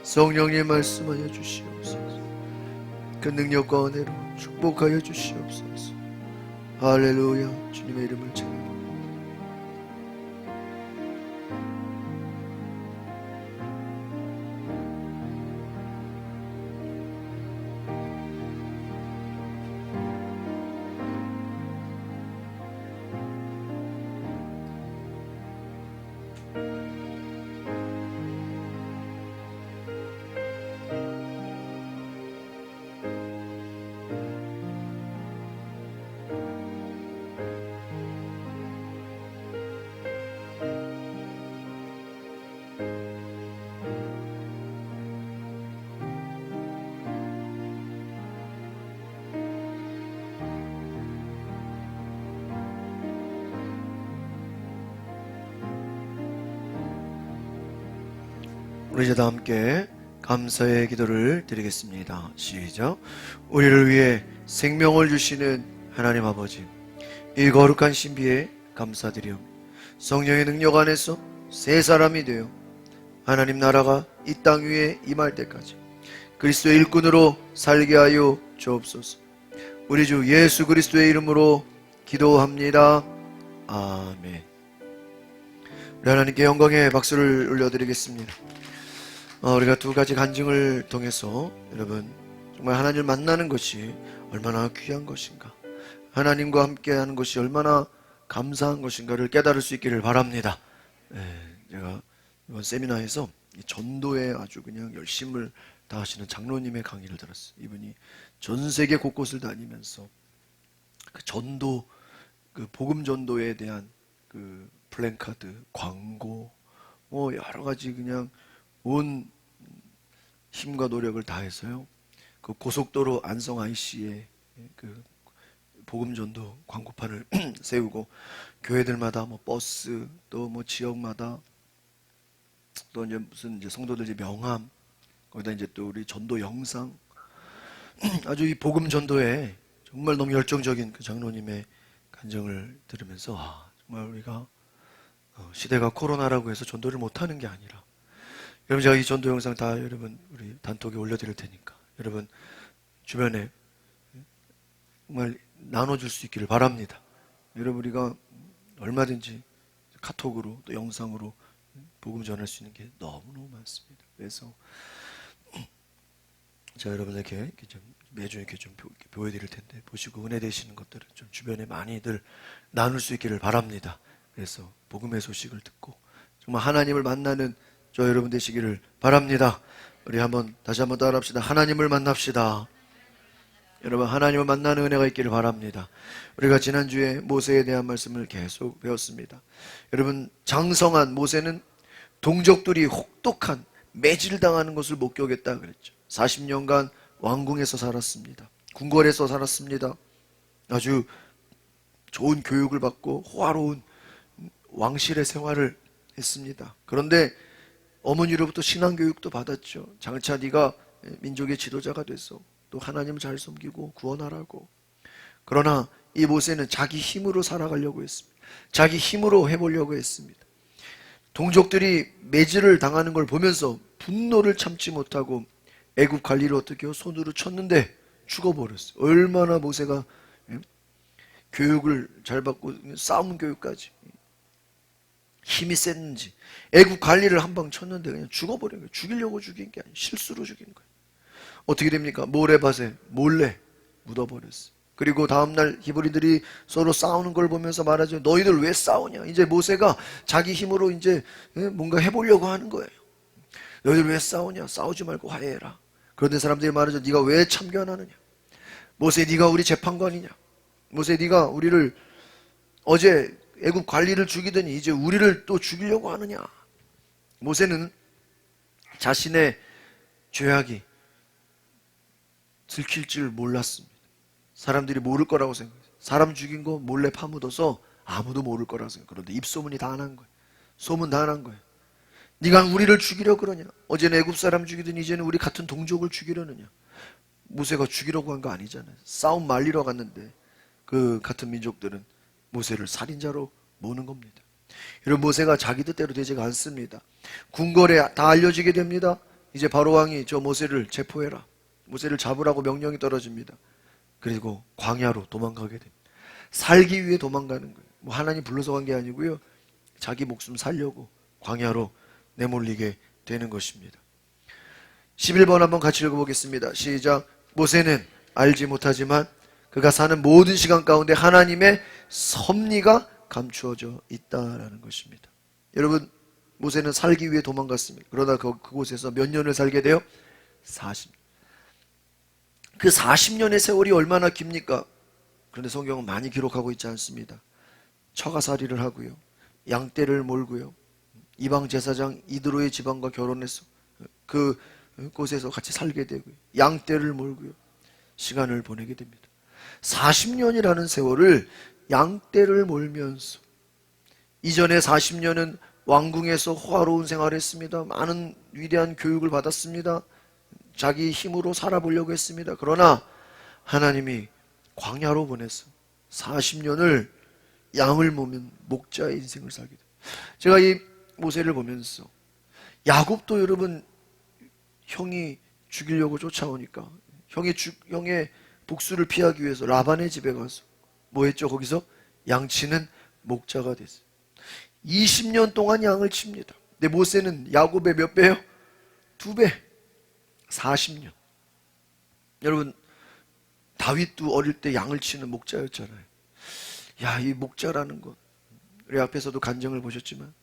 성령님 말씀하여 주시옵소서. 그 능력과 은혜로 축복하여 주시옵소서. 할렐루야. 주님의 이름을 찬양합니다. 우리 이제 다 함께 감사의 기도를 드리겠습니다. 시작. 우리를 위해 생명을 주시는 하나님 아버지, 이 거룩한 신비에 감사드리오. 성령의 능력 안에서 새 사람이 되어 하나님 나라가 이 땅 위에 임할 때까지 그리스도의 일꾼으로 살게 하여 주옵소서. 우리 주 예수 그리스도의 이름으로 기도합니다. 아멘. 우리 하나님께 영광의 박수를 올려드리겠습니다. 우리가 두 가지 간증을 통해서 여러분 정말 하나님을 만나는 것이 얼마나 귀한 것인가, 하나님과 함께하는 것이 얼마나 감사한 것인가를 깨달을 수 있기를 바랍니다. 제가 이번 세미나에서 전도에 아주 그냥 열심을 다하시는 장로님의 강의를 들었어요. 이분이 전 세계 곳곳을 다니면서 그 전도, 그 복음 전도에 대한 그 플랜카드, 광고, 뭐 여러 가지 그냥 온 힘과 노력을 다해서요. 그 고속도로 안성 IC에 그 복음 전도 광고판을 세우고 교회들마다 뭐 버스 또 뭐 지역마다 또 이제 무슨 이제 성도들 이제 명함 거기다 이제 또 우리 전도 영상 아주 이 복음 전도에 정말 너무 열정적인 그 장로님의 간증을 들으면서 정말 우리가 시대가 코로나라고 해서 전도를 못하는 게 아니라 여러분 제가 이 전도 영상 다 여러분 우리 단톡에 올려드릴 테니까 여러분 주변에 정말 나눠줄 수 있기를 바랍니다. 여러분 우리가 얼마든지 카톡으로 또 영상으로 복음 전할 수 있는 게 너무너무 많습니다. 그래서 제가 여러분에게 이렇게 좀 매주 이렇게 좀 보여드릴 텐데 보시고 은혜 되시는 것들을 좀 주변에 많이들 나눌 수 있기를 바랍니다. 그래서 복음의 소식을 듣고 정말 하나님을 만나는 저 여러분 되시기를 바랍니다. 우리 다시 한번 따라합시다. 하나님을 만납시다. 여러분 하나님을 만나는 은혜가 있기를 바랍니다. 우리가 지난주에 모세에 대한 말씀을 계속 배웠습니다. 여러분 장성한 모세는 동족들이 혹독한 매질당하는 것을 목격했다 그랬죠. 40년간 왕궁에서 살았습니다. 궁궐에서 살았습니다. 아주 좋은 교육을 받고 호화로운 왕실의 생활을 했습니다. 그런데 어머니로부터 신앙교육도 받았죠. 장차 네가 민족의 지도자가 돼서 또 하나님을 잘 섬기고 구원하라고. 그러나 이 모세는 자기 힘으로 살아가려고 했습니다. 자기 힘으로 해보려고 했습니다. 동족들이 매질을 당하는 걸 보면서 분노를 참지 못하고 애굽 관리를 어떻게 해요? 손으로 쳤는데 죽어버렸어요. 얼마나 모세가 교육을 잘 받고 싸움 교육까지 힘이 셌는지 애굽 관리를 한 방 쳤는데 그냥 죽어버린 거예요. 죽이려고 죽인 게 아니에요. 실수로 죽인 거예요. 어떻게 됩니까? 모래밭에 몰래 묻어버렸어요. 그리고 다음날 히브리들이 서로 싸우는 걸 보면서 말하죠. 너희들 왜 싸우냐? 이제 모세가 자기 힘으로 이제 뭔가 해보려고 하는 거예요. 너희들 왜 싸우냐? 싸우지 말고 화해해라. 그런데 사람들이 말하죠. 네가 왜 참견하느냐? 모세 네가 우리 재판관이냐? 모세 네가 우리를 어제 애굽 관리를 죽이더니 이제 우리를 또 죽이려고 하느냐? 모세는 자신의 죄악이 들킬 줄 몰랐습니다. 사람들이 모를 거라고 생각했어요. 사람 죽인 거 몰래 파묻어서 아무도 모를 거라고 생각해요. 그런데 입소문이 다 난 거예요. 소문 다 난 거예요. 네가 우리를 죽이려 그러냐? 어제는 애굽 사람 죽이더니 이제는 우리 같은 동족을 죽이려느냐? 모세가 죽이려고 한 거 아니잖아요. 싸움 말리러 갔는데 그 같은 민족들은 모세를 살인자로 모는 겁니다. 여러분 모세가 자기 뜻대로 되지가 않습니다. 궁궐에 다 알려지게 됩니다. 이제 바로 왕이 저 모세를 체포해라. 모세를 잡으라고 명령이 떨어집니다. 그리고 광야로 도망가게 됩니다. 살기 위해 도망가는 거예요. 뭐 하나님 불러서 간 게 아니고요. 자기 목숨 살려고 광야로 내몰리게 되는 것입니다. 11번 한번 같이 읽어보겠습니다. 시작. 모세는 알지 못하지만 그가 사는 모든 시간 가운데 하나님의 섭리가 감추어져 있다라는 것입니다. 여러분 모세는 살기 위해 도망갔습니다. 그러다 그곳에서 몇 년을 살게 돼요? 40년. 그 40년의 세월이 얼마나 깁니까? 그런데 성경은 많이 기록하고 있지 않습니다. 처가살이를 하고요. 양떼를 몰고요. 이방 제사장 이드로의 집안과 결혼해서 그 곳에서 같이 살게 되고요. 양떼를 몰고요. 시간을 보내게 됩니다. 40년이라는 세월을 양떼를 몰면서 이전에 40년은 왕궁에서 호화로운 생활을 했습니다. 많은 위대한 교육을 받았습니다. 자기 힘으로 살아보려고 했습니다. 그러나 하나님이 광야로 보내서 40년을 양을 모면 목자의 인생을 살게 돼요. 제가 이 모세를 보면서 야곱도 여러분 형이 죽이려고 쫓아오니까 형의 복수를 피하기 위해서 라반의 집에 가서 뭐 했죠? 거기서 양치는 목자가 됐어요. 20년 동안 양을 칩니다. 근데 모세는 야곱의 몇 배요? 2배. 40년. 여러분 다윗도 어릴 때 양을 치는 목자였잖아요. 야, 이 목자라는 것 우리 앞에서도 간증을 보셨지만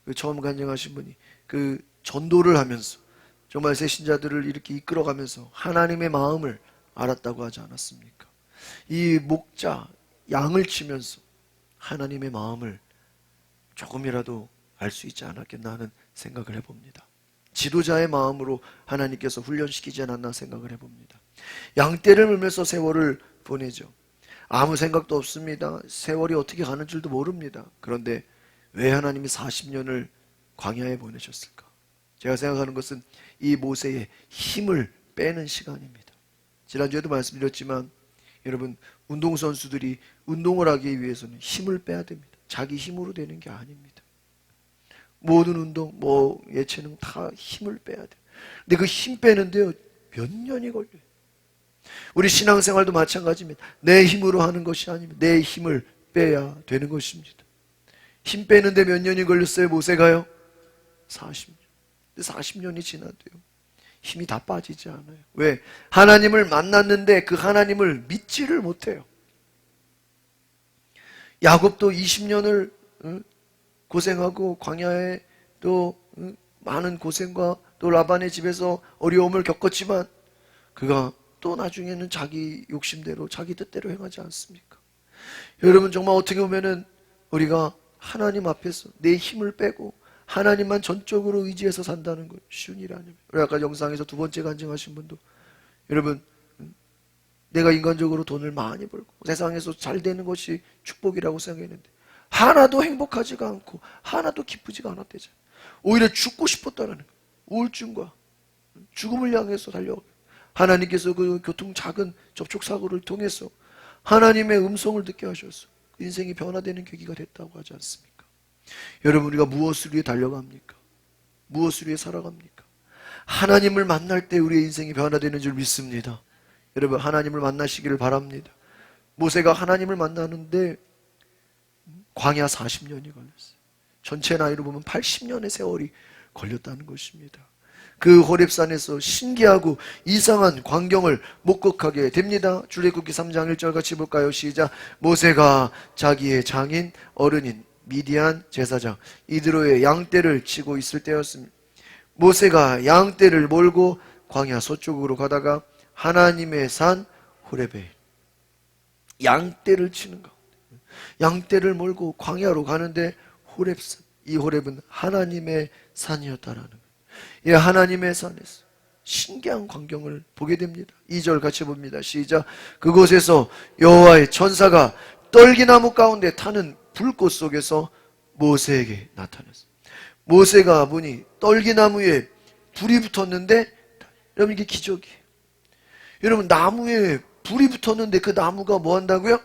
그 처음 간증하신 분이 그 전도를 하면서 정말 새 신자들을 이렇게 이끌어가면서 하나님의 마음을 알았다고 하지 않았습니까? 이 목자 양을 치면서 하나님의 마음을 조금이라도 알 수 있지 않았겠나 하는 생각을 해봅니다. 지도자의 마음으로 하나님께서 훈련시키지 않았나 생각을 해봅니다. 양떼를 물면서 세월을 보내죠. 아무 생각도 없습니다. 세월이 어떻게 가는 줄도 모릅니다. 그런데 왜 하나님이 40년을 광야에 보내셨을까? 제가 생각하는 것은 이 모세의 힘을 빼는 시간입니다. 지난주에도 말씀드렸지만 여러분 운동선수들이 운동을 하기 위해서는 힘을 빼야 됩니다. 자기 힘으로 되는 게 아닙니다. 모든 운동, 예체능 다 힘을 빼야 돼요. 근데 그 힘 빼는데요 몇 년이 걸려요. 우리 신앙생활도 마찬가지입니다. 내 힘으로 하는 것이 아니면 내 힘을 빼야 되는 것입니다. 힘 빼는데 몇 년이 걸렸어요? 모세가요? 40년. 40년이 지나도요 힘이 다 빠지지 않아요. 왜? 하나님을 만났는데 그 하나님을 믿지를 못해요. 야곱도 20년을 고생하고 광야에 또 많은 고생과 또 라반의 집에서 어려움을 겪었지만 그가 또 나중에는 자기 욕심대로 자기 뜻대로 행하지 않습니까? 여러분 정말 어떻게 보면은 우리가 하나님 앞에서 내 힘을 빼고 하나님만 전적으로 의지해서 산다는 건 쉬운 일이 아닙니다. 우리 아까 영상에서 두 번째 간증하신 분도 여러분 내가 인간적으로 돈을 많이 벌고 세상에서 잘 되는 것이 축복이라고 생각했는데 하나도 행복하지가 않고 하나도 기쁘지가 않았대잖아요. 오히려 죽고 싶었다는 거예요. 우울증과 죽음을 향해서 달려가고 하나님께서 그 교통 작은 접촉사고를 통해서 하나님의 음성을 듣게 하셔서 인생이 변화되는 계기가 됐다고 하지 않습니까? 여러분 우리가 무엇을 위해 달려갑니까? 무엇을 위해 살아갑니까? 하나님을 만날 때 우리의 인생이 변화되는 줄 믿습니다. 여러분 하나님을 만나시기를 바랍니다. 모세가 하나님을 만나는데 광야 40년이 걸렸어요. 전체 나이로 보면 80년의 세월이 걸렸다는 것입니다. 그 호렙산에서 신기하고 이상한 광경을 목격하게 됩니다. 출애굽기 3장 1절 같이 볼까요? 시작. 모세가 자기의 장인 어른인 미디안 제사장 이드로의 양떼를 치고 있을 때였습니다. 모세가 양떼를 몰고 광야 서쪽으로 가다가 하나님의 산 호렙에 양떼를 치는 가운데 양떼를 몰고 광야로 가는데 호렙산, 이 호렙은 하나님의 산이었다라는 거예요. 예, 하나님의 산에서 신기한 광경을 보게 됩니다. 2절 같이 봅니다. 시작. 그곳에서 여호와의 천사가 떨기나무 가운데 타는 불꽃 속에서 모세에게 나타났어요. 모세가 보니 떨기나무에 불이 붙었는데 여러분 이게 기적이에요. 여러분 나무에 불이 붙었는데 그 나무가 뭐 한다고요?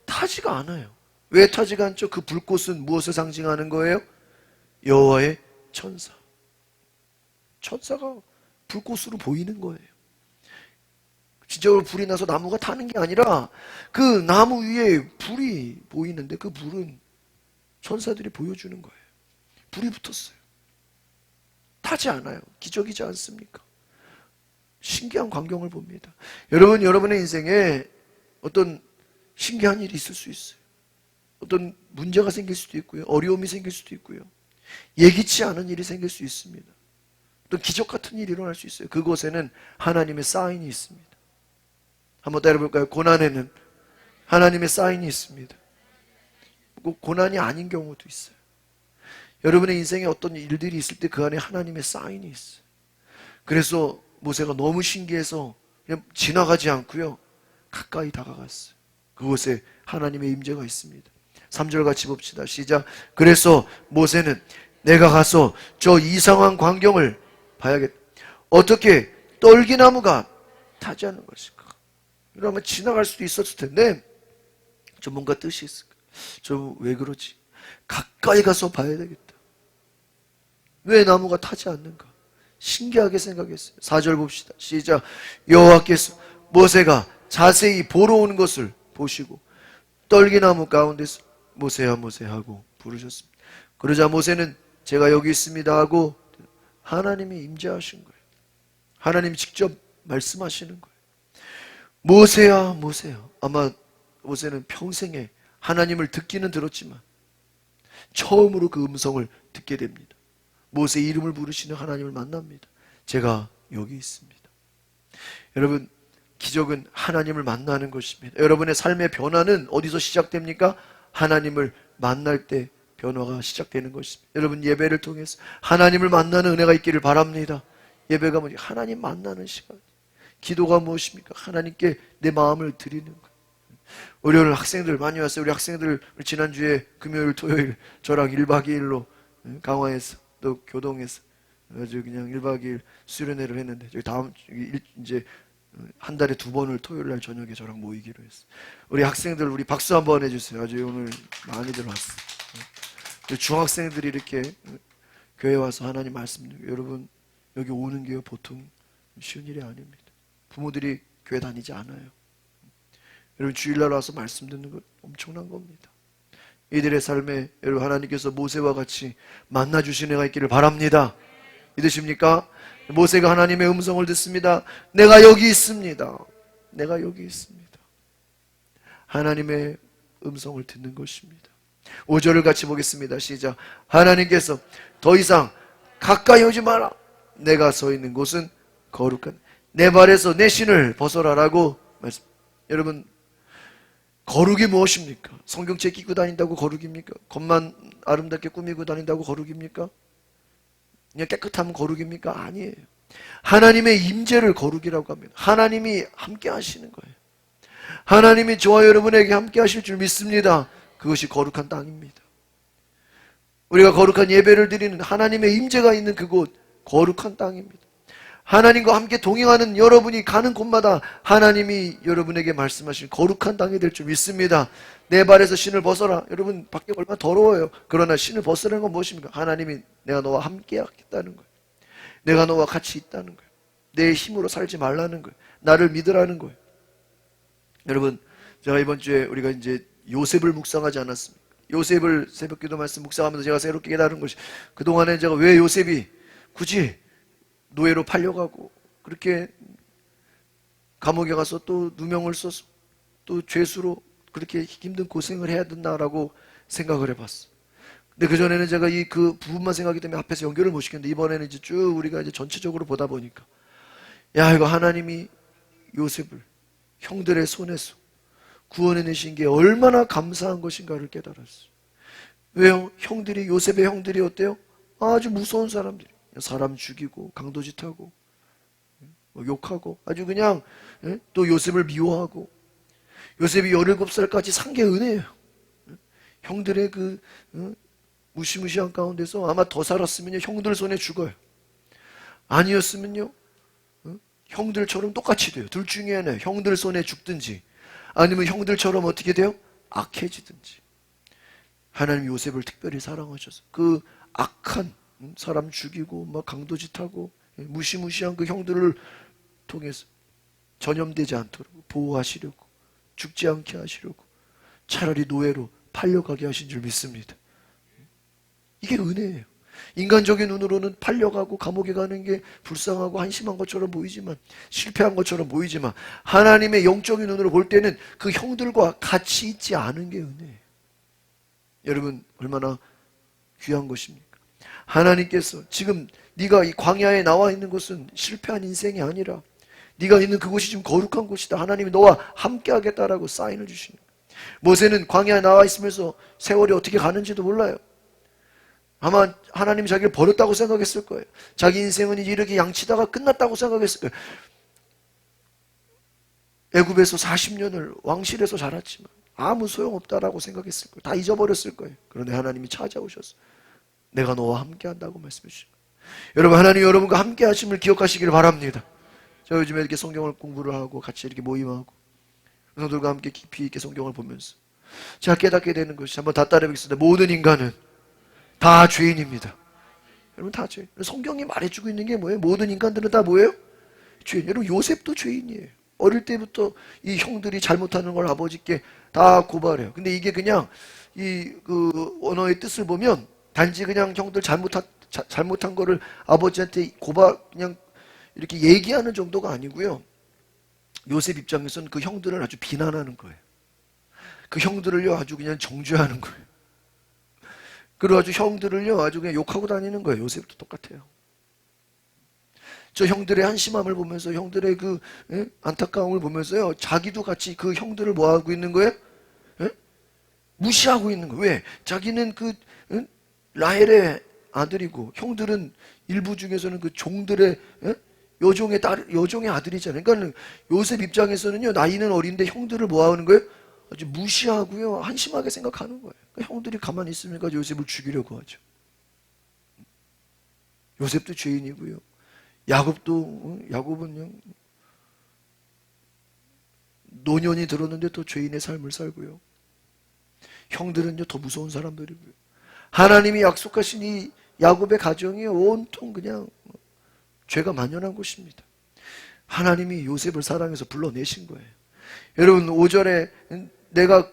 타지가 않아요. 왜 타지가 않죠? 그 불꽃은 무엇을 상징하는 거예요? 여호와의 천사. 천사가 불꽃으로 보이는 거예요. 진짜로 불이 나서 나무가 타는 게 아니라 그 나무 위에 불이 보이는데 그 불은 천사들이 보여주는 거예요. 불이 붙었어요. 타지 않아요. 기적이지 않습니까? 신기한 광경을 봅니다. 여러분, 여러분의 인생에 어떤 신기한 일이 있을 수 있어요. 어떤 문제가 생길 수도 있고요. 어려움이 생길 수도 있고요. 예기치 않은 일이 생길 수 있습니다. 또 기적 같은 일이 일어날 수 있어요. 그곳에는 하나님의 사인이 있습니다. 한번 따라해볼까요? 고난에는 하나님의 사인이 있습니다. 고난이 아닌 경우도 있어요. 여러분의 인생에 어떤 일들이 있을 때 그 안에 하나님의 사인이 있어요. 그래서 모세가 너무 신기해서 그냥 지나가지 않고요. 가까이 다가갔어요. 그곳에 하나님의 임재가 있습니다. 3절 같이 봅시다. 시작. 그래서 모세는 내가 가서 저 이상한 광경을 봐야겠다. 어떻게 떨기나무가 타지 않는 것일까? 그러면 지나갈 수도 있었을 텐데 저 뭔가 뜻이 있을까? 저 왜 그러지? 가까이 가서 봐야 되겠다. 왜 나무가 타지 않는가? 신기하게 생각했어요. 4절 봅시다. 시작. 여호와께서 모세가 자세히 보러 오는 것을 보시고 떨기나무 가운데서 모세야 모세야 하고 부르셨습니다. 그러자 모세는 제가 여기 있습니다 하고 하나님이 임재하신 거예요. 하나님이 직접 말씀하시는 거예요. 모세야 모세야. 아마 모세는 평생에 하나님을 듣기는 들었지만 처음으로 그 음성을 듣게 됩니다. 모세 이름을 부르시는 하나님을 만납니다. 제가 여기 있습니다. 여러분, 기적은 하나님을 만나는 것입니다. 여러분의 삶의 변화는 어디서 시작됩니까? 하나님을 만날 때 변화가 시작되는 것입니다. 여러분 예배를 통해서 하나님을 만나는 은혜가 있기를 바랍니다. 예배가 뭐지? 하나님 만나는 시간. 기도가 무엇입니까? 하나님께 내 마음을 드리는 것. 월요일 학생들 많이 왔어요. 우리 학생들 지난주에 금요일 토요일 저랑 1박 2일로 강화에서 또 교동에서 아주 그냥 1박 2일 수련회를 했는데 저기 다음 이제 한 달에 2번을 토요일 날 저녁에 저랑 모이기로 했어요. 우리 학생들 우리 박수 한번 해주세요. 아주 오늘 많이들 왔어요. 중학생들이 이렇게 교회 와서 하나님 말씀 여러분 여기 오는 게 보통 쉬운 일이 아닙니다. 부모들이 교회 다니지 않아요. 여러분 주일날 와서 말씀 듣는 건 엄청난 겁니다. 이들의 삶에 여러분 하나님께서 모세와 같이 만나주신 애가 있기를 바랍니다. 믿으십니까? 모세가 하나님의 음성을 듣습니다. 내가 여기 있습니다. 내가 여기 있습니다. 하나님의 음성을 듣는 것입니다. 5절을 같이 보겠습니다. 시작. 하나님께서 더 이상 가까이 오지 마라. 내가 서 있는 곳은 거룩한 내 발에서 내 신을 벗어라라고 말씀. 여러분 거룩이 무엇입니까? 성경책 끼고 다닌다고 거룩입니까? 겉만 아름답게 꾸미고 다닌다고 거룩입니까? 그냥 깨끗하면 거룩입니까? 아니에요. 하나님의 임재를 거룩이라고 합니다. 하나님이 함께 하시는 거예요. 하나님이 저와 여러분에게 함께 하실 줄 믿습니다. 그것이 거룩한 땅입니다. 우리가 거룩한 예배를 드리는 하나님의 임재가 있는 그곳 거룩한 땅입니다. 하나님과 함께 동행하는 여러분이 가는 곳마다 하나님이 여러분에게 말씀하신 거룩한 땅이 될 줄 믿습니다. 내 발에서 신을 벗어라. 여러분 밖에 얼마나 더러워요. 그러나 신을 벗으라는 건 무엇입니까? 하나님이 내가 너와 함께 하겠다는 거예요. 내가 너와 같이 있다는 거예요. 내 힘으로 살지 말라는 거예요. 나를 믿으라는 거예요. 여러분 제가 이번 주에 우리가 이제 요셉을 묵상하지 않았습니까? 요셉을 새벽기도 말씀 묵상하면서 제가 새롭게 깨달은 것이 그동안에 제가 왜 요셉이 굳이 노예로 팔려가고 그렇게 감옥에 가서 또 누명을 써서 또 죄수로 그렇게 힘든 고생을 해야 된다라고 생각을 해봤어. 근데 그전에는 제가 그 부분만 생각하기 때문에 앞에서 연결을 못 시켰는데 이번에는 이제 쭉 우리가 이제 전체적으로 보다 보니까 야 이거 하나님이 요셉을 형들의 손에서 구원해내신 게 얼마나 감사한 것인가를 깨달았어요. 왜요? 요셉의 형들이 어때요? 아주 무서운 사람들이 사람 죽이고 강도짓하고 욕하고 아주 그냥 또 요셉을 미워하고 요셉이 17살까지 산 게 은혜예요. 형들의 그 무시무시한 가운데서 아마 더 살았으면요 형들 손에 죽어요. 아니었으면요 형들처럼 똑같이 돼요. 둘 중에 하나 형들 손에 죽든지 아니면 형들처럼 어떻게 돼요? 악해지든지. 하나님 요셉을 특별히 사랑하셔서 그 악한 사람 죽이고 막 강도짓하고 무시무시한 그 형들을 통해서 전염되지 않도록 보호하시려고 죽지 않게 하시려고 차라리 노예로 팔려가게 하신 줄 믿습니다. 이게 은혜예요. 인간적인 눈으로는 팔려가고 감옥에 가는 게 불쌍하고 한심한 것처럼 보이지만 실패한 것처럼 보이지만 하나님의 영적인 눈으로 볼 때는 그 형들과 같이 있지 않은 게 은혜예요. 여러분 얼마나 귀한 것입니까? 하나님께서 지금 네가 이 광야에 나와 있는 것은 실패한 인생이 아니라 네가 있는 그곳이 지금 거룩한 곳이다. 하나님이 너와 함께 하겠다라고 사인을 주시는 거예요. 모세는 광야에 나와 있으면서 세월이 어떻게 가는지도 몰라요. 아마 하나님이 자기를 버렸다고 생각했을 거예요. 자기 인생은 이제 이렇게 양치다가 끝났다고 생각했을 거예요. 애굽에서 40년을 왕실에서 자랐지만 아무 소용없다라고 생각했을 거예요. 다 잊어버렸을 거예요. 그런데 하나님이 찾아오셔서 내가 너와 함께 한다고 말씀해 주신 거예요. 여러분 하나님 여러분과 함께 하심을 기억하시길 바랍니다. 저 요즘에 이렇게 성경을 공부를 하고 같이 이렇게 모임하고 성도들과 함께 깊이 있게 성경을 보면서 제가 깨닫게 되는 것이 한번 다 따라해보겠습니다. 모든 인간은 다 죄인입니다. 여러분 다 죄인. 성경이 말해주고 있는 게 뭐예요? 모든 인간들은 다 뭐예요? 죄인. 여러분 요셉도 죄인이에요. 어릴 때부터 이 형들이 잘못하는 걸 아버지께 다 고발해요. 근데 이게 그냥 그 언어의 뜻을 보면 단지 그냥 형들 잘못한 거를 아버지한테 그냥 이렇게 얘기하는 정도가 아니고요. 요셉 입장에서는 그 형들을 아주 비난하는 거예요. 그 형들을요 아주 그냥 정죄하는 거예요. 그리고 아주 형들을요 아주 그냥 욕하고 다니는 거예요. 요셉도 똑같아요. 저 형들의 한심함을 보면서 형들의 그 안타까움을 보면서요 자기도 같이 그 형들을 뭐 하고 있는 거예요? 무시하고 있는 거예요. 왜? 자기는 그 라헬의 아들이고 형들은 일부 중에서는 그 종들의 여종의 아들이잖아요. 그러니까 요셉 입장에서는요 나이는 어린데 형들을 뭐 하는 거예요? 아주 무시하고요 한심하게 생각하는 거예요. 그러니까 형들이 가만히 있으니까 요셉을 죽이려고 하죠. 요셉도 죄인이고요. 야곱은 노년이 들었는데 또 죄인의 삶을 살고요. 형들은요 더 무서운 사람들이고요. 하나님이 약속하신 이 야곱의 가정이 온통 그냥 죄가 만연한 곳입니다. 하나님이 요셉을 사랑해서 불러내신 거예요. 여러분 5절에 내가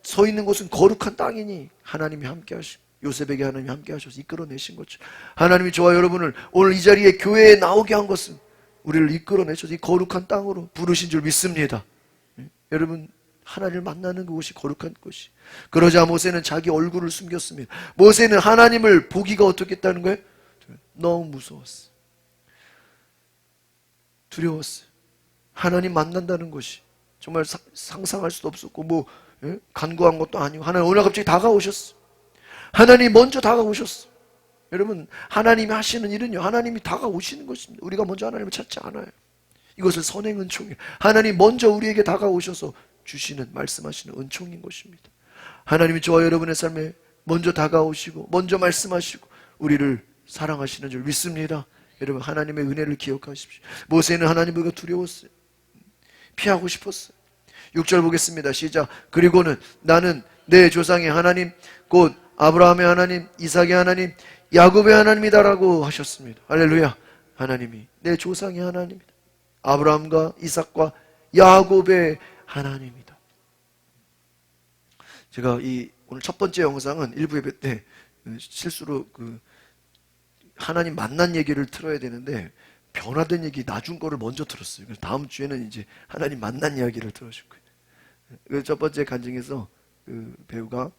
서 있는 곳은 거룩한 땅이니 하나님이 함께 하시고 요셉에게 하나님이 함께 하셔서 이끌어내신 거죠. 하나님이 저와 여러분을 오늘 이 자리에 교회에 나오게 한 것은 우리를 이끌어내셔서 이 거룩한 땅으로 부르신 줄 믿습니다. 여러분 하나님을 만나는 그곳이 거룩한 곳이. 그러자 모세는 자기 얼굴을 숨겼습니다. 모세는 하나님을 보기가 어떻겠다는 거예요? 너무 무서웠어요. 두려웠어요. 하나님 만난다는 것이 정말 상상할 수도 없었고 뭐 간구한 것도 아니고 하나님 오늘 갑자기 다가오셨어. 하나님이 먼저 다가오셨어. 여러분 하나님이 하시는 일은요 하나님이 다가오시는 것입니다. 우리가 먼저 하나님을 찾지 않아요. 이것을 선행 은총이에요. 하나님 먼저 우리에게 다가오셔서 주시는 말씀하시는 은총인 것입니다. 하나님이 저와 여러분의 삶에 먼저 다가오시고 먼저 말씀하시고 우리를 사랑하시는 줄 믿습니다. 여러분 하나님의 은혜를 기억하십시오. 모세는 하나님을 두려웠어요. 피하고 싶었어요. 6절 보겠습니다. 시작. 그리고는 나는 내 조상의 하나님 곧 아브라함의 하나님 이삭의 하나님 야곱의 하나님이다라고 하셨습니다. 할렐루야. 하나님이 내 조상의 하나님이다. 아브라함과 이삭과 야곱의 하나님이다. 제가 이 오늘 첫 번째 영상은 일부 예배 때 실수로 하나님 만난 얘기를 틀어야 되는데 변화된 얘기 나중 거를 먼저 들었어요. 그래서 다음 주에는 이제 하나님 만난 이야기를 들어줄 거예요. 첫 번째 간증에서 그 배우가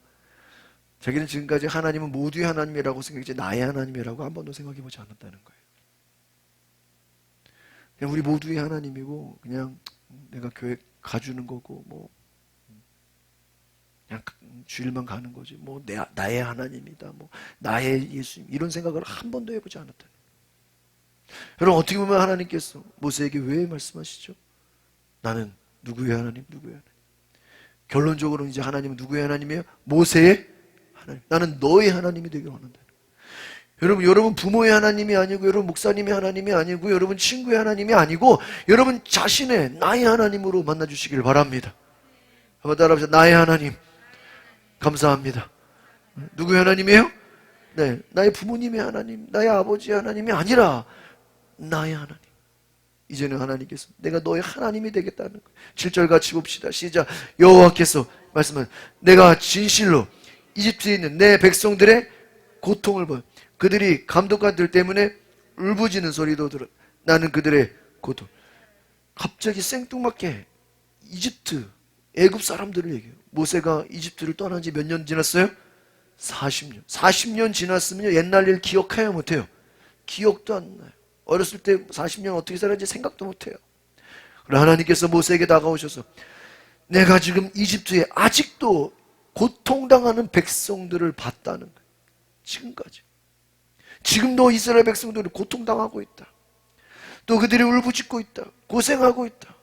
자기는 지금까지 하나님은 모두의 하나님이라고 생각했지 나의 하나님이라고 한 번도 생각해보지 않았다는 거예요. 그냥 우리 모두의 하나님이고 그냥 내가 교회 가주는 거고 뭐 그냥 주일만 가는 거지 뭐 나의 하나님이다 뭐 나의 예수님 이런 생각을 한 번도 해보지 않았다는 거예요. 여러분 어떻게 보면 하나님께서 모세에게 왜 말씀하시죠? 나는 누구의 하나님 누구의 하나님. 결론적으로 이제 하나님은 누구의 하나님이에요? 모세의 하나님. 나는 너의 하나님이 되길 원한다. 여러분 부모의 하나님이 아니고 여러분 목사님의 하나님이 아니고 여러분 친구의 하나님이 아니고 여러분 자신의 나의 하나님으로 만나주시길 바랍니다. 한번 따라합시다. 나의 하나님 감사합니다. 누구의 하나님이에요? 네, 나의 부모님의 하나님 나의 아버지의 하나님이 아니라 나의 하나님. 이제는 하나님께서 내가 너의 하나님이 되겠다는 거예요. 7절 같이 봅시다. 시작. 여호와께서 말씀하신 내가 진실로 이집트에 있는 내 백성들의 고통을 보여 그들이 감독관들 때문에 울부짖는 소리도 들어 나는 그들의 고통. 갑자기 생뚱맞게 이집트 애굽 사람들을 얘기해요. 모세가 이집트를 떠난 지 몇 년 지났어요? 40년. 40년 지났으면 옛날 일 기억해야 못해요. 기억도 안 나요. 어렸을 때 40년 어떻게 살았는지 생각도 못해요. 그러나 하나님께서 모세에게 다가오셔서 내가 지금 이집트에 아직도 고통당하는 백성들을 봤다는 거예요. 지금까지. 지금도 이스라엘 백성들이 고통당하고 있다. 또 그들이 울부짖고 있다. 고생하고 있다.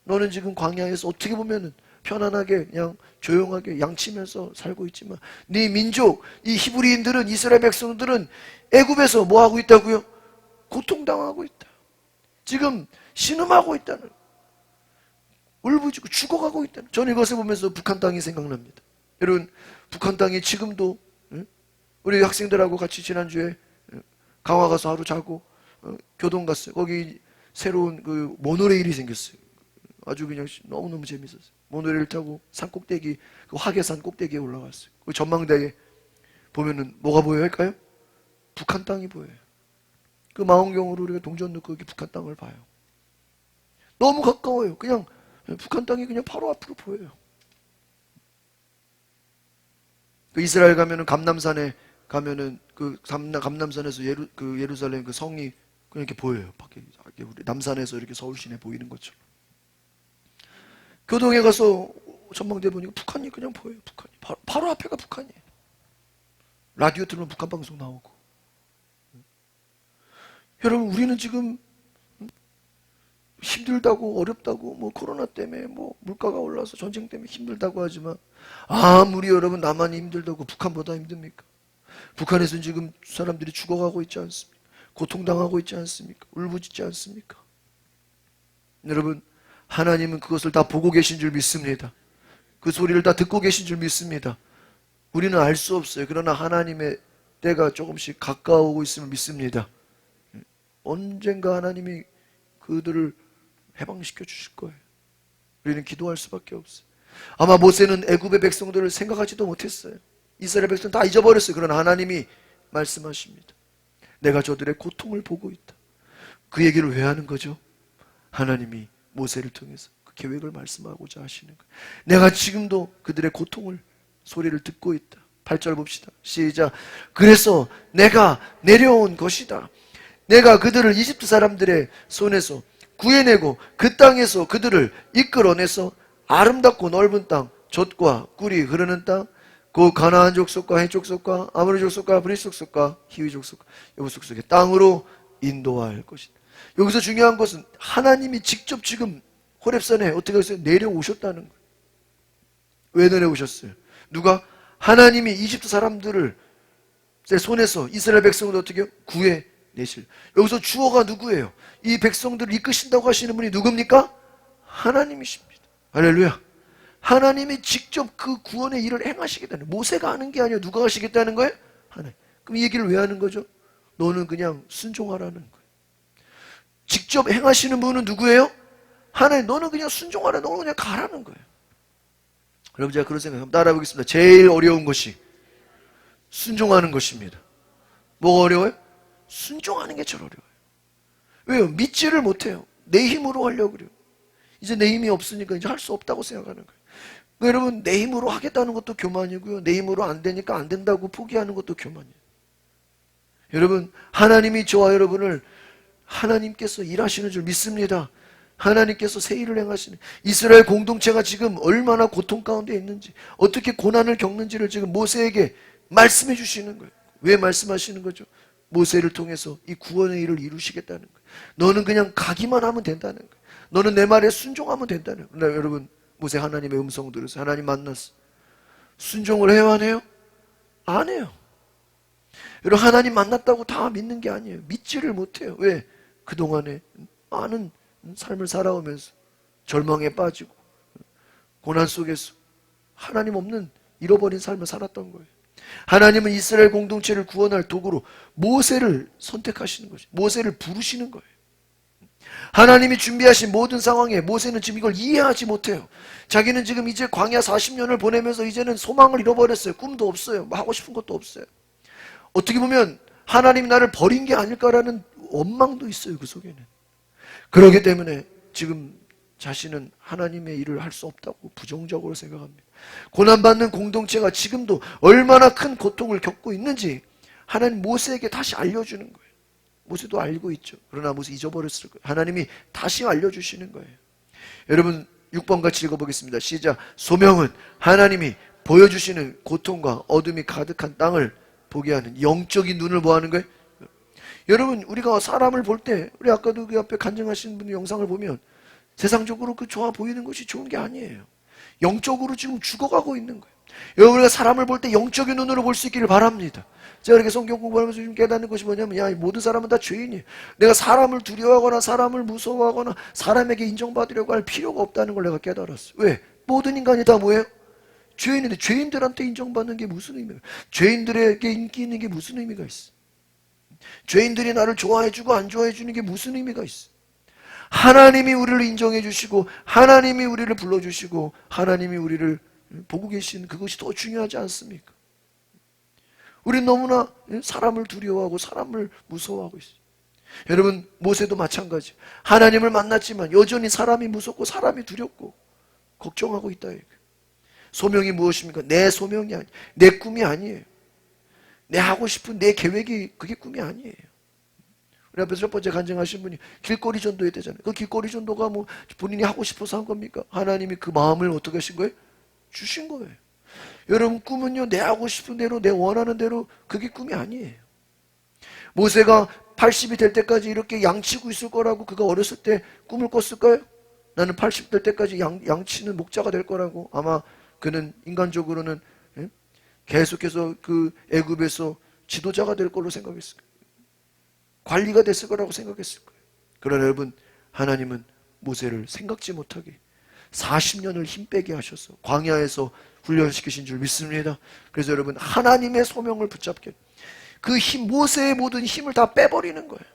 너는 지금 광야에서 어떻게 보면은 편안하게 그냥 조용하게 양치면서 살고 있지만 네 민족, 이 히브리인들은 이스라엘 백성들은 애굽에서 뭐 하고 있다고요? 고통당하고 있다. 지금 신음하고 있다는 울부짖고 죽어가고 있다는. 저는 이것을 보면서 북한 땅이 생각납니다. 여러분 북한 땅이 지금도 우리 학생들하고 같이 지난주에 강화 가서 하루 자고 교동 갔어요. 거기 새로운 그 모노레일이 생겼어요. 아주 그냥 너무너무 재밌었어요. 모노레일 타고 산 꼭대기 그 화계산 꼭대기에 올라갔어요. 그 전망대에 보면은 뭐가 보여야 할까요? 북한 땅이 보여요. 그 망원경으로 우리가 동전 넣고 여기 북한 땅을 봐요. 너무 가까워요. 그냥 북한 땅이 그냥 바로 앞으로 보여요. 그 이스라엘 가면은 감남산에 가면은 그 감남산에서 예루살렘 그 성이 그냥 이렇게 보여요. 밖에 우리 남산에서 이렇게 서울 시내 보이는 것처럼. 교동에 가서 전망대 보니까 북한이 그냥 보여요. 북한이 바로 앞에가 북한이에요. 라디오 틀면 북한 방송 나오고. 여러분 우리는 지금 힘들다고 어렵다고 뭐 코로나 때문에 뭐 물가가 올라서 전쟁 때문에 힘들다고 하지만 아무리 여러분 남한이 힘들다고 북한보다 힘듭니까? 북한에서는 지금 사람들이 죽어가고 있지 않습니까? 고통당하고 있지 않습니까? 울부짖지 않습니까? 여러분 하나님은 그것을 다 보고 계신 줄 믿습니다. 그 소리를 다 듣고 계신 줄 믿습니다. 우리는 알 수 없어요. 그러나 하나님의 때가 조금씩 가까워오고 있음을 믿습니다. 언젠가 하나님이 그들을 해방시켜 주실 거예요. 우리는 기도할 수밖에 없어요. 아마 모세는 애굽의 백성들을 생각하지도 못했어요. 이스라엘 백성 다 잊어버렸어요. 그러나 하나님이 말씀하십니다. 내가 저들의 고통을 보고 있다. 그 얘기를 왜 하는 거죠? 하나님이 모세를 통해서 그 계획을 말씀하고자 하시는 거예요. 내가 지금도 그들의 고통을 소리를 듣고 있다. 8절 봅시다. 시작. 그래서 내가 내려온 것이다. 내가 그들을 이집트 사람들의 손에서 구해내고 그 땅에서 그들을 이끌어내서 아름답고 넓은 땅, 젖과 꿀이 흐르는 땅, 그 가나안 족속과 헷 족속과 아모리 족속과 브리스 족속과 히위 족속과 여부 족속의 땅으로 인도할 것이다. 여기서 중요한 것은 하나님이 직접 지금 호렙산에 어떻게 했어요? 내려오셨다는 거예요. 왜 내려오셨어요? 누가? 하나님이 이집트 사람들을 제 손에서 이스라엘 백성을 어떻게 구해내실. 여기서 주어가 누구예요? 이 백성들을 이끄신다고 하시는 분이 누굽니까? 하나님이십니다. 할렐루야. 하나님이 직접 그 구원의 일을 행하시겠다는, 모세가 하는 게 아니라 누가 하시겠다는 거예요? 하나님. 그럼 이 얘기를 왜 하는 거죠? 너는 그냥 순종하라는 거예요. 직접 행하시는 분은 누구예요? 하나님. 너는 그냥 순종하라. 너는 그냥 가라는 거예요. 여러분, 제가 그런 생각 한번 따라해 보겠습니다. 제일 어려운 것이 순종하는 것입니다. 뭐가 어려워요? 순종하는 게 제일 어려워요. 왜요? 믿지를 못해요. 내 힘으로 하려고 그래요. 이제 내 힘이 없으니까 이제 할 수 없다고 생각하는 거예요. 그러니까 여러분, 내 힘으로 하겠다는 것도 교만이고요. 내 힘으로 안 되니까 안 된다고 포기하는 것도 교만이에요. 여러분, 하나님이 저와 여러분을 하나님께서 일하시는 줄 믿습니다. 하나님께서 새 일을 행하시는, 이스라엘 공동체가 지금 얼마나 고통 가운데 있는지, 어떻게 고난을 겪는지를 지금 모세에게 말씀해 주시는 거예요. 왜 말씀하시는 거죠? 모세를 통해서 이 구원의 일을 이루시겠다는 거예요. 너는 그냥 가기만 하면 된다는 거예요. 너는 내 말에 순종하면 된다는 거예요. 그러나 여러분, 모세 하나님의 음성 들어서 하나님 만났어. 순종을 해야 안 해요? 안 해요. 여러분, 하나님 만났다고 다 믿는 게 아니에요. 믿지를 못해요. 왜? 그동안에 많은 삶을 살아오면서 절망에 빠지고 고난 속에서 하나님 없는 잃어버린 삶을 살았던 거예요. 하나님은 이스라엘 공동체를 구원할 도구로 모세를 선택하시는 거죠. 모세를 부르시는 거예요. 하나님이 준비하신 모든 상황에 모세는 지금 이걸 이해하지 못해요. 자기는 지금 이제 광야 40년을 보내면서 이제는 소망을 잃어버렸어요. 꿈도 없어요. 뭐 하고 싶은 것도 없어요. 어떻게 보면 하나님이 나를 버린 게 아닐까라는 원망도 있어요. 그 속에는. 그렇기 때문에 지금 자신은 하나님의 일을 할 수 없다고 부정적으로 생각합니다. 고난받는 공동체가 지금도 얼마나 큰 고통을 겪고 있는지 하나님 모세에게 다시 알려주는 거예요. 모세도 알고 있죠. 그러나 모세 잊어버렸을 거예요. 하나님이 다시 알려주시는 거예요. 여러분, 6번 같이 읽어보겠습니다. 시작. 소명은 하나님이 보여주시는 고통과 어둠이 가득한 땅을 보게 하는 영적인 눈을 뭐 하는 거예요? 여러분, 우리가 사람을 볼 때, 우리 아까도 그 앞에 간증하신 분 영상을 보면 세상적으로 그 좋아 보이는 것이 좋은 게 아니에요. 영적으로 지금 죽어가고 있는 거예요. 여러분, 우리가 사람을 볼 때 영적인 눈으로 볼 수 있기를 바랍니다. 제가 이렇게 성경 공부하면서 좀 깨닫는 것이 뭐냐면, 야, 모든 사람은 다 죄인이에요. 내가 사람을 두려워하거나 사람을 무서워하거나 사람에게 인정받으려고 할 필요가 없다는 걸 내가 깨달았어요. 왜? 모든 인간이 다 뭐예요? 죄인인데 죄인들한테 인정받는 게 무슨 의미가, 죄인들에게 인기 있는 게 무슨 의미가 있어? 죄인들이 나를 좋아해주고 안 좋아해주는 게 무슨 의미가 있어? 하나님이 우리를 인정해 주시고 하나님이 우리를 불러주시고 하나님이 우리를 보고 계신 그것이 더 중요하지 않습니까? 우리는 너무나 사람을 두려워하고 사람을 무서워하고 있어요. 여러분, 모세도 마찬가지. 하나님을 만났지만 여전히 사람이 무섭고 사람이 두렵고 걱정하고 있다. 소명이 무엇입니까? 내 소명이 아니에요. 내 꿈이 아니에요. 내 하고 싶은 내 계획이 그게 꿈이 아니에요. 우리 앞에서 첫 번째 간증하신 분이 길거리 전도에 되잖아요. 그 길거리 전도가 뭐 본인이 하고 싶어서 한 겁니까? 하나님이 그 마음을 어떻게 하신 거예요? 주신 거예요. 여러분, 꿈은요, 내 하고 싶은 대로 내 원하는 대로 그게 꿈이 아니에요. 모세가 80이 될 때까지 이렇게 양치고 있을 거라고 그가 어렸을 때 꿈을 꿨을까요? 나는 80 될 때까지 양치는 목자가 될 거라고. 아마 그는 인간적으로는 계속해서 그 애굽에서 지도자가 될 걸로 생각했을 거예요. 관리가 됐을 거라고 생각했을 거예요. 그러나 여러분, 하나님은 모세를 생각지 못하게 40년을 힘 빼게 하셔서 광야에서 훈련시키신 줄 믿습니다. 그래서 여러분, 하나님의 소명을 붙잡게, 그 힘, 모세의 모든 힘을 다 빼버리는 거예요.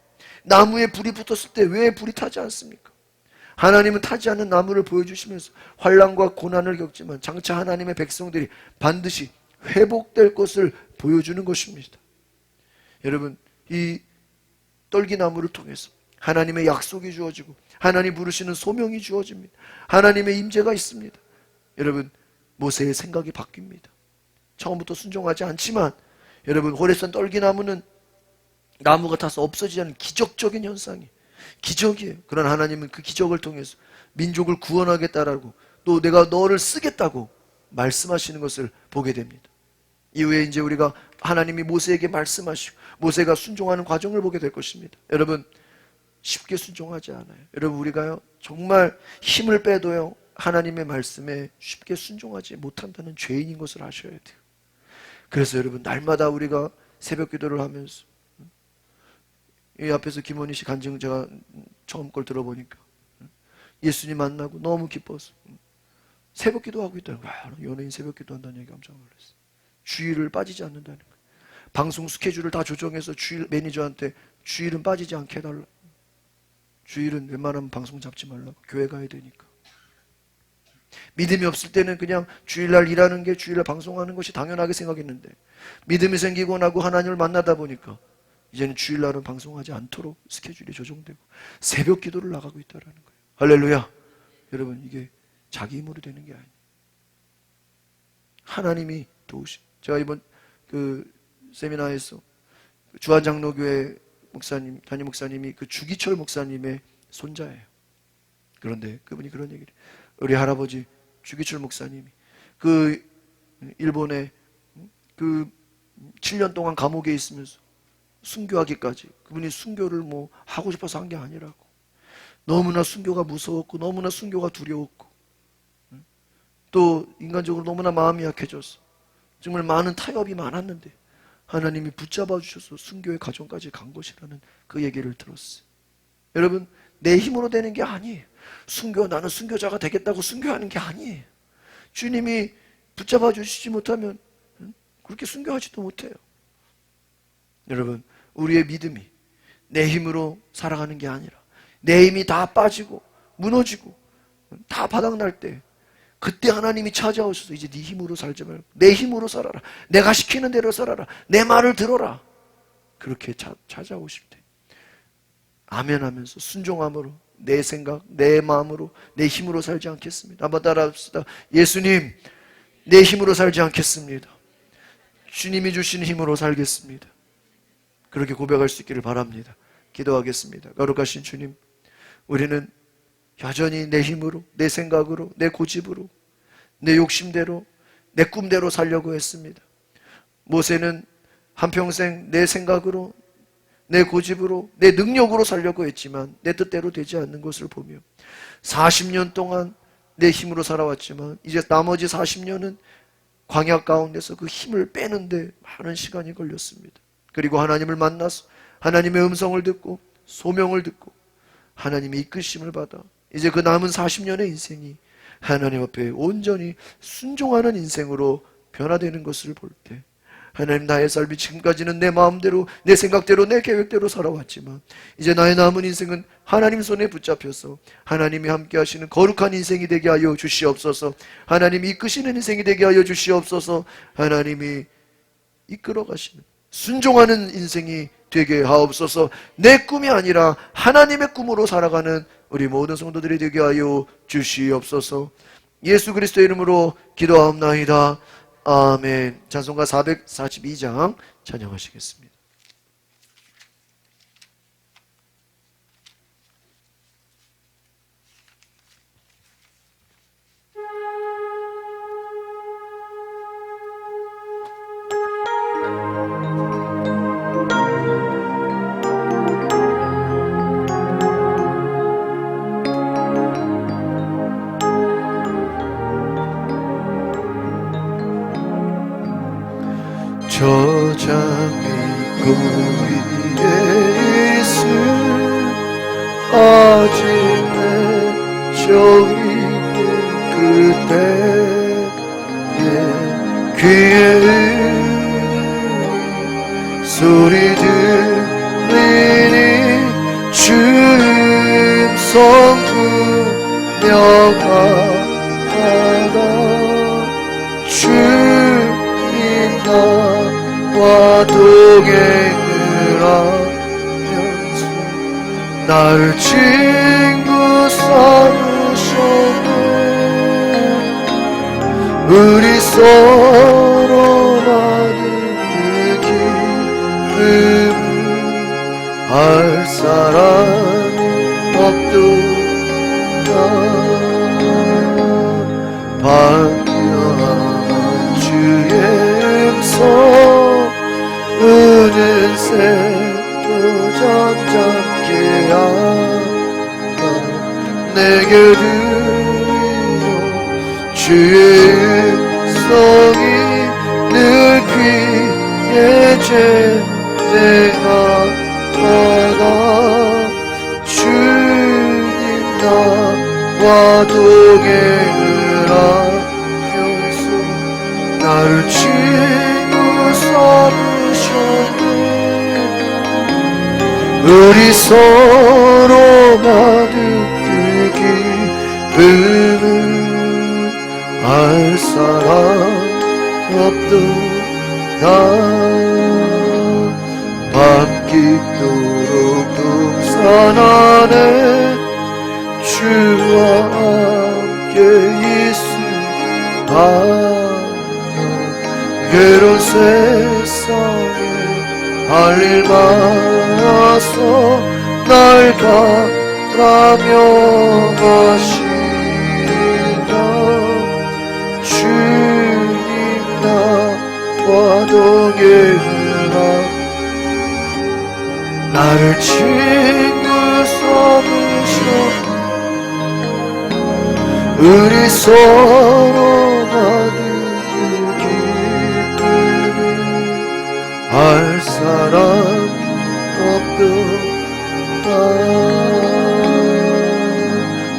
나무에 불이 붙었을 때 왜 불이 타지 않습니까? 하나님은 타지 않는 나무를 보여주시면서 환난과 고난을 겪지만 장차 하나님의 백성들이 반드시 회복될 것을 보여주는 것입니다. 여러분, 이 떨기나무를 통해서 하나님의 약속이 주어지고 하나님 부르시는 소명이 주어집니다. 하나님의 임재가 있습니다. 여러분, 모세의 생각이 바뀝니다. 처음부터 순종하지 않지만 여러분, 호렙산 떨기나무는 나무가 타서 없어지지 않는 기적적인 현상이 기적이에요. 그러나 하나님은 그 기적을 통해서 민족을 구원하겠다라고 또 내가 너를 쓰겠다고 말씀하시는 것을 보게 됩니다. 이후에 이제 우리가 하나님이 모세에게 말씀하시고 모세가 순종하는 과정을 보게 될 것입니다. 여러분, 쉽게 순종하지 않아요. 여러분, 우리가요 정말 힘을 빼도요 하나님의 말씀에 쉽게 순종하지 못한다는 죄인인 것을 아셔야 돼요. 그래서 여러분, 날마다 우리가 새벽 기도를 하면서 이 앞에서 김원희 씨 간증 제가 처음 걸 들어보니까 예수님 만나고 너무 기뻐서 새벽 기도하고 있다는 거야. 연예인 새벽 기도한다는 얘기 깜짝 놀랐어요. 주일을 빠지지 않는다는 거예요. 방송 스케줄을 다 조정해서 주일 매니저한테 주일은 빠지지 않게 해달라. 주일은 웬만하면 방송 잡지 말라고. 교회 가야 되니까. 믿음이 없을 때는 그냥 주일날 일하는 게 주일날 방송하는 것이 당연하게 생각했는데 믿음이 생기고 나고 하나님을 만나다 보니까 이제는 주일날은 방송하지 않도록 스케줄이 조정되고 새벽 기도를 나가고 있다는 거예요. 할렐루야. 여러분, 이게 자기 힘으로 되는 게 아니에요. 하나님이 도우시. 제가 이번 그 세미나에서 주한장로교회 목사님, 담임 목사님이 그 주기철 목사님의 손자예요. 그런데 그분이 그런 얘기를 해요. 우리 할아버지 주기철 목사님이 그 일본에 그 7년 동안 감옥에 있으면서 순교하기까지 그분이 순교를 뭐 하고 싶어서 한 게 아니라고. 너무나 순교가 무서웠고 너무나 순교가 두려웠고 또 인간적으로 너무나 마음이 약해져서 정말 많은 타협이 많았는데 하나님이 붙잡아 주셔서 순교의 과정까지 간 것이라는 그 얘기를 들었어요. 여러분, 내 힘으로 되는 게 아니에요. 나는 순교자가 되겠다고 순교하는 게 아니에요. 주님이 붙잡아 주시지 못하면 그렇게 순교하지도 못해요. 여러분, 우리의 믿음이 내 힘으로 살아가는 게 아니라 내 힘이 다 빠지고 무너지고 다 바닥날 때 그때 하나님이 찾아오셔서 이제 네 힘으로 살지 말고 내 힘으로 살아라. 내가 시키는 대로 살아라. 내 말을 들어라. 그렇게 찾아오실 때 아멘 하면서 순종함으로 내 생각, 내 마음으로, 내 힘으로 살지 않겠습니다. 한번 따라합시다. 예수님, 내 힘으로 살지 않겠습니다. 주님이 주신 힘으로 살겠습니다. 그렇게 고백할 수 있기를 바랍니다. 기도하겠습니다. 거룩하신 주님, 우리는 여전히 내 힘으로, 내 생각으로, 내 고집으로, 내 욕심대로, 내 꿈대로 살려고 했습니다. 모세는 한평생 내 생각으로, 내 고집으로, 내 능력으로 살려고 했지만 내 뜻대로 되지 않는 것을 보며 40년 동안 내 힘으로 살아왔지만 이제 나머지 40년은 광야 가운데서 그 힘을 빼는데 많은 시간이 걸렸습니다. 그리고 하나님을 만나서 하나님의 음성을 듣고 소명을 듣고 하나님의 이끄심을 받아 이제 그 남은 40년의 인생이 하나님 앞에 온전히 순종하는 인생으로 변화되는 것을 볼 때 하나님, 나의 삶이 지금까지는 내 마음대로, 내 생각대로, 내 계획대로 살아왔지만 이제 나의 남은 인생은 하나님 손에 붙잡혀서 하나님이 함께 하시는 거룩한 인생이 되게 하여 주시옵소서. 하나님이 이끄시는 인생이 되게 하여 주시옵소서. 하나님이 이끌어 가시는 순종하는 인생이 되게 하옵소서. 내 꿈이 아니라 하나님의 꿈으로 살아가는 우리 모든 성도들이 되게 하여 주시옵소서. 예수 그리스도의 이름으로 기도하옵나이다. 아멘. 찬송가 442장 찬양하시겠습니다. 저장의 고위에 있을 아직 내 저위에 그때에 귀에 소리 들리니 주님 성품 명하다 주님 나와 동행을 하면서 나를 친구 삼으셨네 우리 서로 나눈 그 기쁨을 알 사람이 없도다 방명한 주의 음성 우는 새도 잠잠케 하다 내게 들리며 주의 음성이 늘 귀에 쟁쟁하다 주님 나와 동행을 하면서 나를 친구 삼으셨네 우리 서로 받은 그 기쁨을 알 사람 없도다 밤깃도록 동산 안에 주와 함께 있으라 괴로운 세상에 할 일 많아서 날 가라며 하시다 주님 나와 동행을 나를 친구 삼으셨네 우리 서로 받은 그 기쁨을 알 사람 없도다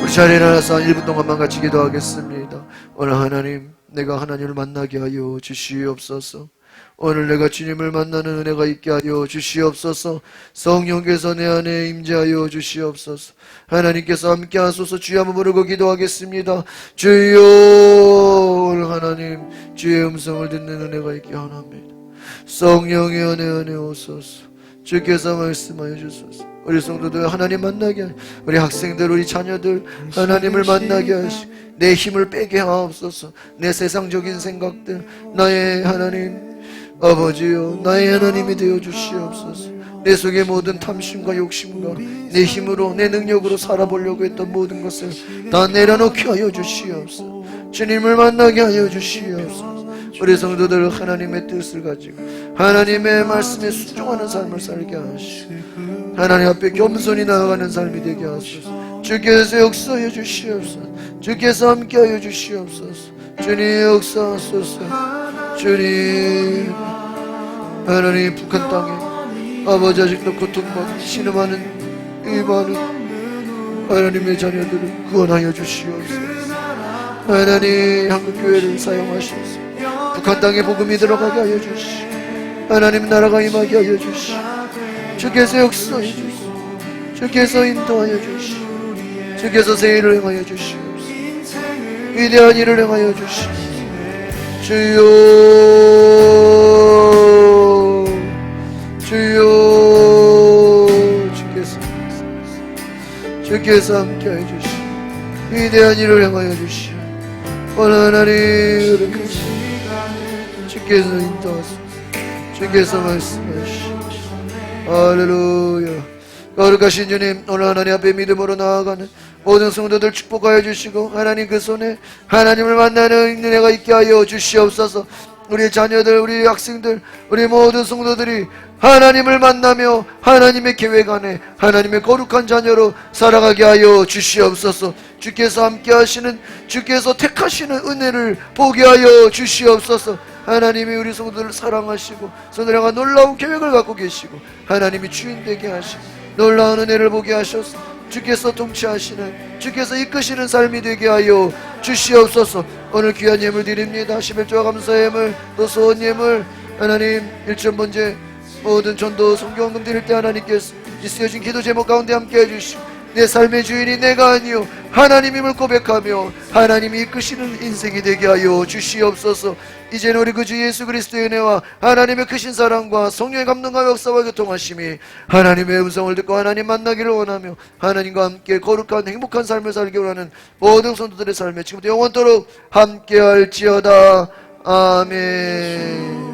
우리 자리에 일어나서 1분 동안만 같이 기도하겠습니다. 오늘 하나님 내가 하나님을 만나게 하여 주시옵소서. 오늘 내가 주님을 만나는 은혜가 있게 하여 주시옵소서. 성령께서 내 안에 임재하여 주시옵소서. 하나님께서 함께 하소서. 주여 한번 부르고 기도하겠습니다. 주여 오늘 하나님 주의 음성을 듣는 은혜가 있게 하나입니다. 성령의 은혜 안에 오소서. 주께서 말씀하여 주소서. 우리 성도들 하나님 만나게 하시고 우리 학생들 우리 자녀들 하나님을 만나게 하시고 내 힘을 빼게 하옵소서. 내 세상적인 생각들 나의 하나님 아버지여 나의 하나님이 되어 주시옵소서. 내 속의 모든 탐심과 욕심과 내 힘으로 내 능력으로 살아보려고 했던 모든 것을 다 내려놓게 하여 주시옵소서. 주님을 만나게 하여 주시옵소서. 우리 성도들 하나님의 뜻을 가지고 하나님의 말씀에 순종하는 삶을 살게 하시고 하나님 앞에 겸손히 나아가는 삶이 되게 하소서. 주께서 역사하여 주시옵소서. 주께서 함께하여 주시옵소서. 주님 역사하소서. 주님 하나님 북한 땅에 아버지 아직도 고통받고 신음하는 이 많은 하나님의 자녀들을 구원하여 주시옵소서. 하나님 한국교회를 사용하시옵소서. 북한 땅에 복음이 들어가게 하여 주시오. 하나님 나라가 임하게 하여 주시오. 주께서 역사하여 주시오. 주께서 인도하여 주시오. 주께서 새 일을 행하여 주시옵소서. 위대한 일을 행하여 주시오. 주여 주여 주께서 함께하여 주시오. 위대한 일을 행하여 주시오. 오늘 하나님 그렇게 주께서 인도하소서. 주께서 말씀하시오. 할렐루야. 거룩하신 주님 오늘 하나님 앞에 믿음으로 나아가는 모든 성도들 축복하여 주시고 하나님 그 손에 하나님을 만나는 은혜가 있게 하여 주시옵소서. 우리 자녀들 우리 학생들 우리 모든 성도들이 하나님을 만나며 하나님의 계획 안에 하나님의 거룩한 자녀로 살아가게 하여 주시옵소서. 주께서 함께 하시는 주께서 택하시는 은혜를 보게 하여 주시옵소서. 하나님이 우리 성도들을 사랑하시고 성도들과 놀라운 계획을 갖고 계시고 하나님이 주인 되게 하시고 놀라운 은혜를 보게 하셔서 주께서 통치하시는 주께서 이끄시는 삶이 되게 하여 주시옵소서. 오늘 귀한 예물 드립니다. 11조와 감사의 예물 또 소원 예물 하나님 일천번제 모든 전도 성경금 드릴 때 하나님께서 이 쓰여진 기도 제목 가운데 함께 해주시고 내 삶의 주인이 내가 아니요 하나님임을 고백하며 하나님이 이끄시는 인생이 되게 하여 주시옵소서. 이제는 우리 구주 예수 그리스도의 은혜와 하나님의 크신 사랑과 성령의 감동과 역사와 교통하심이 하나님의 음성을 듣고 하나님 만나기를 원하며 하나님과 함께 거룩한 행복한 삶을 살기 원하는 모든 성도들의 삶에 지금부터 영원토록 함께할지어다. 아멘.